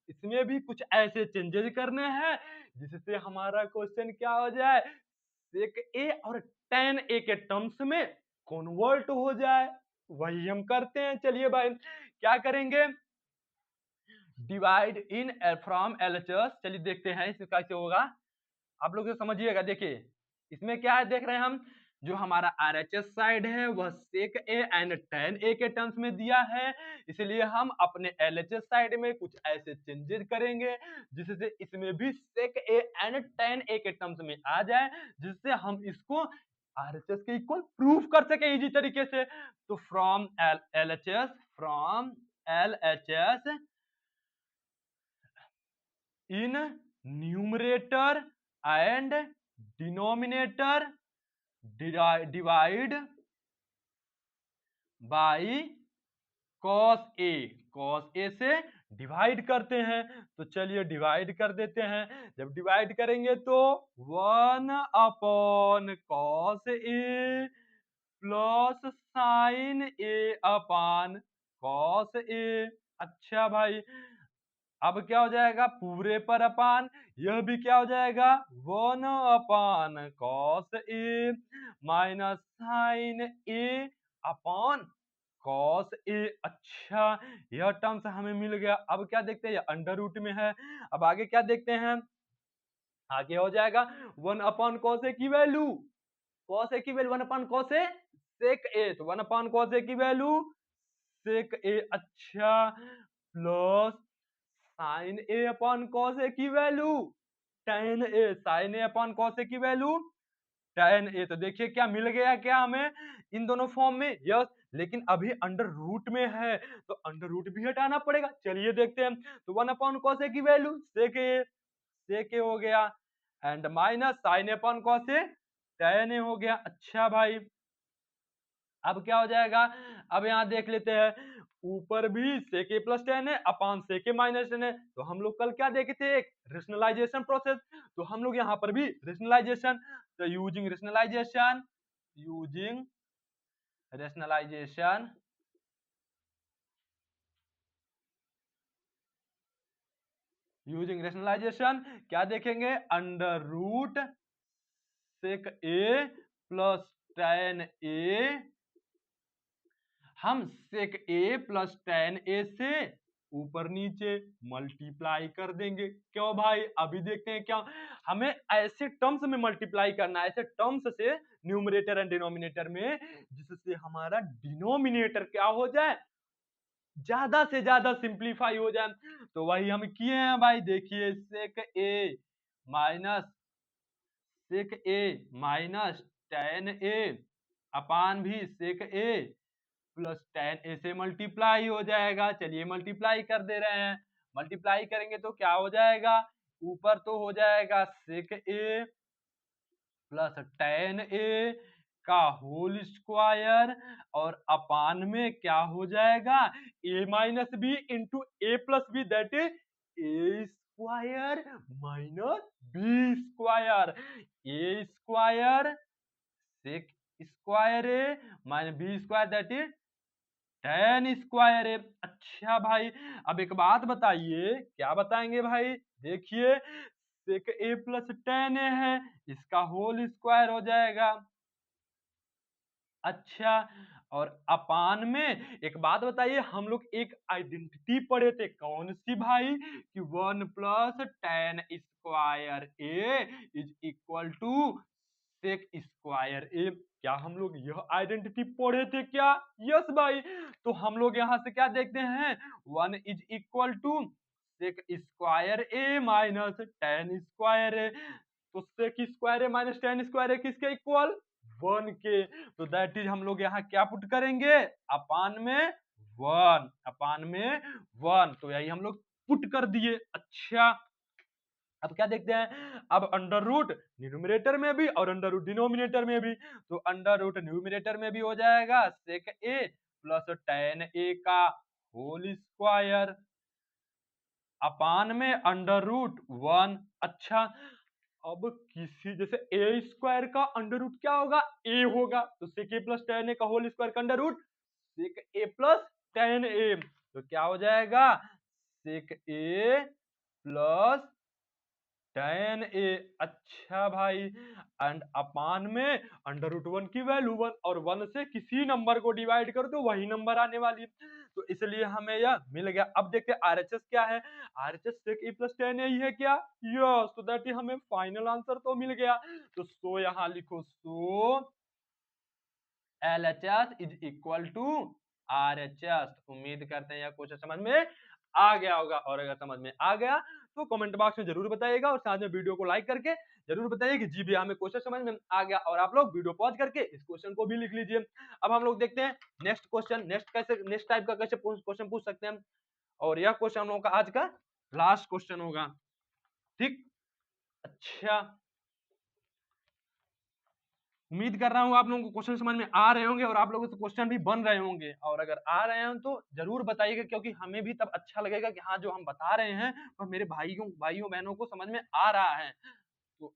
Speaker 1: इसमें भी कुछ ऐसे चेंजेस करने हैं जिससे हमारा क्वेश्चन क्या हो जाए सेक ए और tan ए के टर्म्स में कन्वर्ट हो जाए। वही हम करते हैं। चलिए भाई क्या करेंगे डिवाइड इन फ्रॉम LHS। चलिए देखते हैं इसमें कैसे होगा, आप लोग समझिएगा। देखिए इसमें क्या है देख रहे हैं हम जो हमारा RHS साइड है वह सेक ए एंड tan ए के टर्म्स में दिया है, इसलिए हम अपने LHS साइड में कुछ ऐसे चेंजेस करेंगे जिससे इसमें भी सेक ए एंड tan ए के टर्म्स में आ जाए, जिससे हम इसको RHS के इक्वल प्रूफ कर सके इजी तरीके से। तो from LHS in numerator and denominator divide by cos a से डिवाइड करते हैं। तो चलिए डिवाइड कर देते हैं। जब डिवाइड करेंगे तो 1 upon cos a plus sign A upon cos a। अच्छा भाई अब क्या हो जाएगा पूरे पर अपान, यह भी क्या हो जाएगा 1 अपान cos A minus sin A upon cos ए। अच्छा यह टर्म्स हमें मिल गया। अब क्या देखते हैं अंडर रूट में है, अब आगे क्या देखते हैं आगे हो जाएगा 1 अपॉन cos ए की वैल्यू cos ए की वैल्यू 1 अपॉन cos ए सेक ए, तो 1 अपॉन cos ए की वैल्यू सेक ए। अच्छा plus sign A upon cos A की value tan A, sign A upon cos A की वैल्यू tan ए। तो देखिए क्या मिल गया क्या हमें इन दोनों फॉर्म में, यस। लेकिन अभी अंडर रूट में है तो अंडर रूट भी हटाना पड़ेगा। चलिए देखते हैं तो 1 अपॉन कॉस ए की वैल्यू सेक ए हो गया and minus sin A upon cos A tan A हो गया। अच्छा भाई अब क्या हो जाएगा, अब यहाँ देख लेते हैं, ऊपर भी sec a प्लस टेन है अपान sec a माइनस टेन है, तो हम लोग कल क्या देखे थे, एक रेशनलाइजेशन प्रोसेस, तो हम लोग यहाँ पर भी रेशनलाइजेशन, तो using rationalization, using rationalization, using rationalization क्या देखेंगे, under root sec A plus tan A, हम सेक ए प्लस टेन ए से ऊपर नीचे मल्टीप्लाई कर देंगे। क्यों भाई, अभी देखते हैं क्या, हमें ऐसे टर्म्स में मल्टीप्लाई करना है, ऐसे टर्म्स से न्यूमरेटर एंड डिनोमिनेटर में, जिससे हमारा डिनोमिनेटर क्या हो जाए, ज्यादा से ज्यादा सिंप्लीफाई हो जाए। तो वही हम किए हैं भाई, देखिए सेक ए minus sec A minus tan A अपान भी सेक ए प्लस टेन ए से मल्टीप्लाई हो जाएगा। चलिए मल्टीप्लाई कर दे रहे हैं, मल्टीप्लाई करेंगे तो क्या हो जाएगा, ऊपर तो हो जाएगा सेक ए प्लस टेन ए का होल स्क्वायर, और अपान में क्या हो जाएगा, A minus B into A plus B, that is A square minus B square, A square sec square A minus B square, that is tan square A. अच्छा भाई, अब एक बात बताइए, क्या बताएंगे भाई, देखिए सेक ए प्लस टेन ए है, इसका होल स्क्वायर हो जाएगा। अच्छा, और अपान में एक बात बताइए, हम लोग एक आइडेंटिटी पढ़े थे, कौन सी भाई, कि one plus tan square A is equal to sec square A. क्या हम लोग यह आइडेंटिटी पढ़े थे क्या, यस भाई। तो हम लोग यहाँ से क्या देखते हैं, one is equal to sec square A minus tan square A, तो sec square A minus tan square A किसके इक्वल, वन के। तो दैट इज हम लोग यहाँ क्या पुट करेंगे, अपान में वन, अपान में वन, तो यही हम लोग पुट कर दिए। अच्छा, अब क्या देखते हैं, अब अंडर रूट न्यूमरेटर में भी और अंडर रूट डिनोमिनेटर में भी, तो अंडर रूट न्यूमरेटर में भी हो जाएगा सेक ए प्लस टेन ए का होल स्क्वायर, अपान में अंडर रूट वन। अच्छा, अब किसी जैसे ए स्क्वायर का अंडर रूट क्या होगा, ए होगा, तो सेक ए प्लस टेन ए का होल स्क्वायर का under root sec A plus tan ए, तो क्या हो जाएगा, सेक ए प्लस टेन ए। अच्छा भाई, एंड अपान में अंडर रूट वन की वैल्यू वन, और वन से किसी नंबर को डिवाइड करो तो वही नंबर आने वाली है, तो इसलिए हमें यह मिल गया। अब देखते हैं आरएचएस क्या है, RHS sec A plus tan ए ही है क्या, यस, तो दैट हमें फाइनल आंसर तो मिल गया। तो सो यहाँ लिखो, so LHS is equal to RHS। उम्मीद करते हैं यह क्वेश्चन समझ में आ गया होगा, और अगर समझ में आ गया तो कमेंट बॉक्स में जरूर बताइएगा, और साथ में वीडियो को लाइक करके जरूर बताइए कि जी भैया हमें क्वेश्चन समझ में आ गया, और आप लोग वीडियो पॉज करके इस क्वेश्चन को भी लिख लीजिए। अब हम लोग देखते हैं नेक्स्ट क्वेश्चन, नेक्स्ट टाइप का कैसे क्वेश्चन पूछ सकते हैं, और यह क्वेश्चन हम लोगों का आज का लास्ट क्वेश्चन होगा, ठीक। अच्छा, उम्मीद कर रहा हूँ आप लोगों को क्वेश्चन समझ में आ रहे होंगे, और आप लोगों से क्वेश्चन भी बन रहे होंगे, और अगर आ रहे हैं तो जरूर बताइएगा, क्योंकि हमें भी तब अच्छा लगेगा कि हाँ जो हम बता रहे हैं वो मेरे भाइयों बहनों को समझ में आ रहा है, तो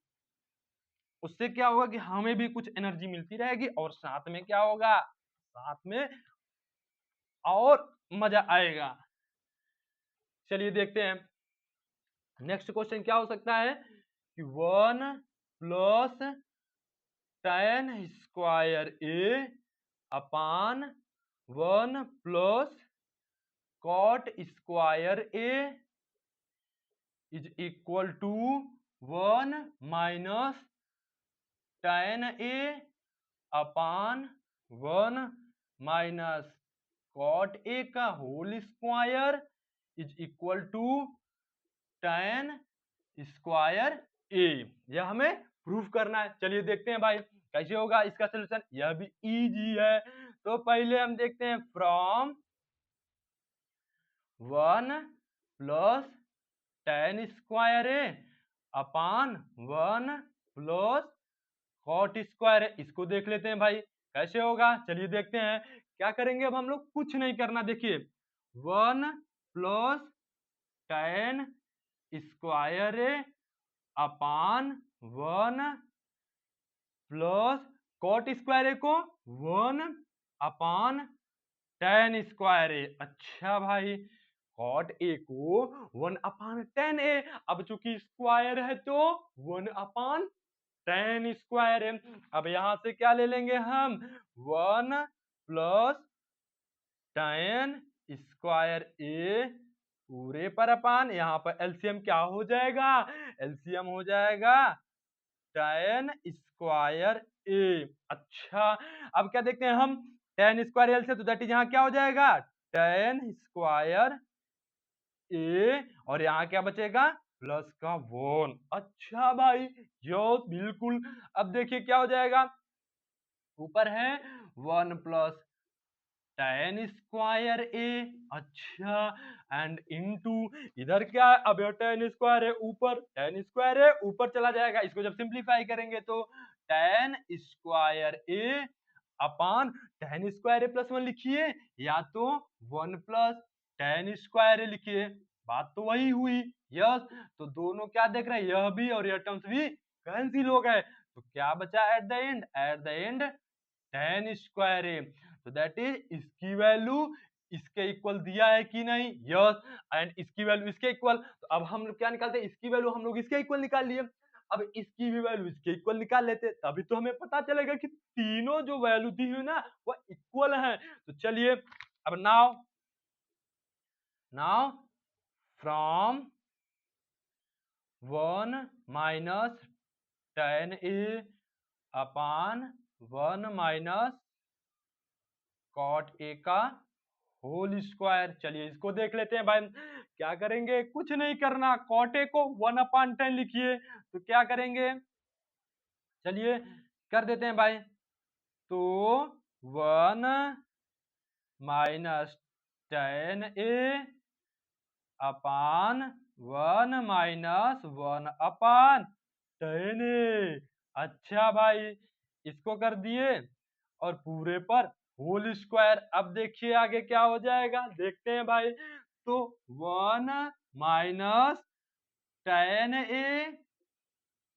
Speaker 1: उससे क्या होगा कि हमें भी कुछ एनर्जी मिलती रहेगी, और साथ में क्या होगा, साथ में और मजा आएगा। चलिए देखते हैं नेक्स्ट क्वेश्चन क्या हो सकता है, कि one plus tan square A upon one plus cot square A is equal to one minus tan A upon one minus cot A का whole square is equal to tan square A. यह हमें proof करना है। चलिए देखते हैं भाई कैसे होगा इसका सोल्यूशन, यह भी इजी है। तो पहले हम देखते हैं from one plus tan square A upon one plus cot square है, इसको देख लेते हैं भाई। कैसे होगा चलिए देखते हैं। क्या करेंगे अब हम लोग, कुछ नहीं करना, देखिए 1 plus tan square A upon 1 plus cot square A को 1 अपान tan स्क्वायर ए। अच्छा भाई, कॉट ए को 1 अपान tan ए, अब चूंकि स्क्वायर है तो 1 अपान tan स्क्वायर है। अब यहां से क्या ले लेंगे हम, 1 प्लस tan स्क्वायर ए पूरे पर अपान, यहाँ पर एलसीएम क्या हो जाएगा, एलसीएम हो जाएगा tan स्क्वायर ए। अच्छा, अब क्या देखते हैं हम, tan स्क्वायर एल से, तो दैट इज यहाँ क्या हो जाएगा, tan स्क्वायर ए, और यहाँ क्या बचेगा, प्लस का 1। अच्छा भाई, यस बिल्कुल। अब देखिए क्या हो जाएगा, ऊपर है 1 प्लस tan स्क्वायर ए, अच्छा, एंड इनटू इधर क्या है, अब tan स्क्वायर है ऊपर, tan स्क्वायर है ऊपर चला जाएगा, इसको जब सिंप्लीफाई करेंगे तो tan square A upon tan square A plus 1 लिखिए, या तो 1 प्लस tan स्क्वायर ए लिखिए, बात तो वही हुई। यस, तो दोनों क्या देख रहे हैं, यह भी और यह टर्म्स भी कैंसिल हो गए, तो क्या बचा at the end, at the end tan square A, तो दैट इज इसकी वैल्यू इसके इक्वल दिया है कि नहीं, यस, एंड इसकी वैल्यू इसके इक्वल, तो अब हम लोग क्या निकालते हैं, इसकी वैल्यू हम लोग इसके इक्वल निकाल लिए, अब इसकी भी वैल्यू इसके इक्वल निकाल लेते, तभी तो हमें पता चलेगा कि तीनों जो वैल्यू दी हुई ना वो इक्वल है। तो चलिए अब now now from 1 minus tan A upon 1 minus cot A का होल स्क्वायर, चलिए इसको देख लेते हैं भाई। क्या करेंगे, कुछ नहीं करना, कॉट ए को 1 अपान 10 लिखिए, तो क्या करेंगे, चलिए कर देते हैं भाई, तो 1 minus tan A upon 1 minus 1 upon tan ए। अच्छा भाई, इसको कर दिए और पूरे पर होल स्क्वायर, अब देखिए आगे क्या हो जाएगा, देखते हैं भाई, तो 1 माइनस tan ए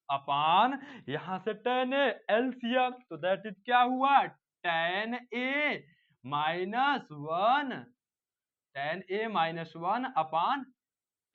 Speaker 1: अपान यहां से tan ए एलसीएम, तो दैट इज क्या हुआ, tan ए माइनस 1, tan ए माइनस 1 अपान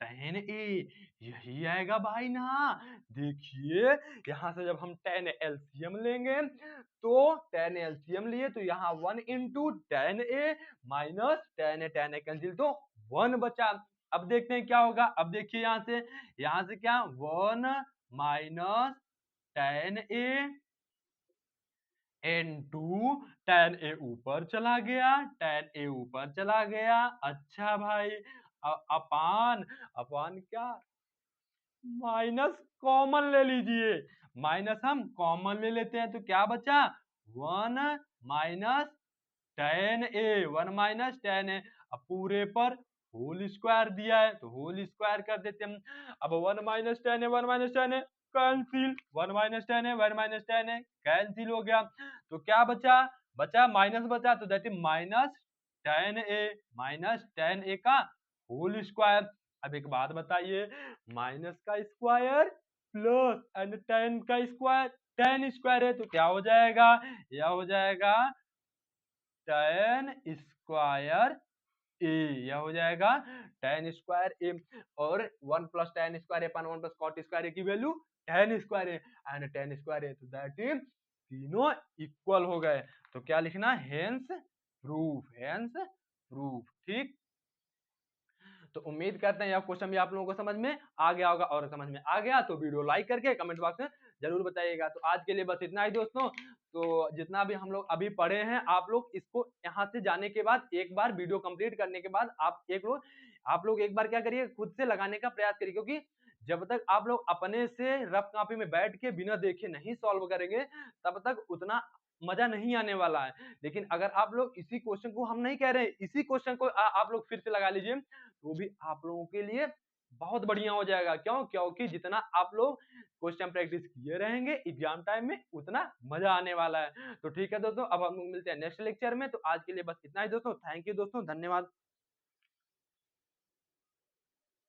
Speaker 1: tan ए, यही आएगा भाई ना। देखिए यहां से जब हम tan एलसीएम लेंगे, तो tan एलसीएम लिए तो यहाँ 1 इंटू tan ए माइनस tan ए कैंसिल, तो 1 बचा। अब देखते हैं क्या होगा, अब देखिए यहाँ से क्या 1 माइनस tan ए इनटू tan ए ऊपर चला गया, tan ए ऊपर चला गया। अच्छा भाई, अपान अपान क्या, माइनस कॉमन ले लीजिए, माइनस हम कॉमन ले लेते हैं, तो क्या बचा 1 माइनस tan ए, 1 माइनस tan ए, अब पूरे पर होल स्क्वायर दिया है तो होल स्क्वायर कर देते हैं हम। अब 1 माइनस tan ए, 1 माइनस tan ए कैंसिल, 1 माइनस tan ए, 1 माइनस tan ए कैंसिल हो गया, तो क्या बचा, बचा माइनस बचा, तो दैट इज माइनस tan ए का होल स्क्वायर। अब एक बात बताइए, माइनस का स्क्वायर प्लस एंड tan का स्क्वायर, tan स्क्वायर है तो क्या हो जाएगा, यह हो जाएगा tan स्क्वायर ए, यह हो जाएगा tan स्क्वायर ए, और 1 plus tan square A upon 1 plus cot square A की value tan square A and tan square A, तो दैट इज तीनों इक्वल हो गए, तो क्या लिखना, हेंस प्रूफ, हेंस प्रूफ। ठीक, तो उम्मीद करते हैं यह क्वेश्चन भी आप लोगों को समझ में आ गया होगा, और समझ में आ गया तो वीडियो लाइक करके कमेंट बॉक्स में जरूर बताइएगा। तो आज के लिए बस इतना ही दोस्तों, तो जितना भी हम लोग अभी पढ़े हैं, आप लोग इसको यहाँ से जाने के बाद एक बार वीडियो कंप्लीट करने के बाद आप लोग एक बार क्या करिए, खुद से लगाने का प्रयास करिए, क्योंकि जब तक आप लोग अपने से रफ कॉपी में बैठ के बिना देखे नहीं सॉल्व करेंगे, तब तक उतना मजा नहीं आने वाला है। लेकिन अगर आप लोग इसी क्वेश्चन को, हम नहीं कह रहे हैं, इसी क्वेश्चन को आप लोग फिर से लगा लीजिए, तो भी आप लोगों के लिए बहुत बढ़िया हो जाएगा। क्यों? क्योंकि जितना आप लोग क्वेश्चन प्रैक्टिस किए रहेंगे एग्जाम टाइम में उतना मजा आने वाला है। तो ठीक है दोस्तों, अब हम लोग मिलते हैं नेक्स्ट लेक्चर में। तो आज के लिए बस इतना ही दोस्तों। थैंक यू दोस्तों, धन्यवाद।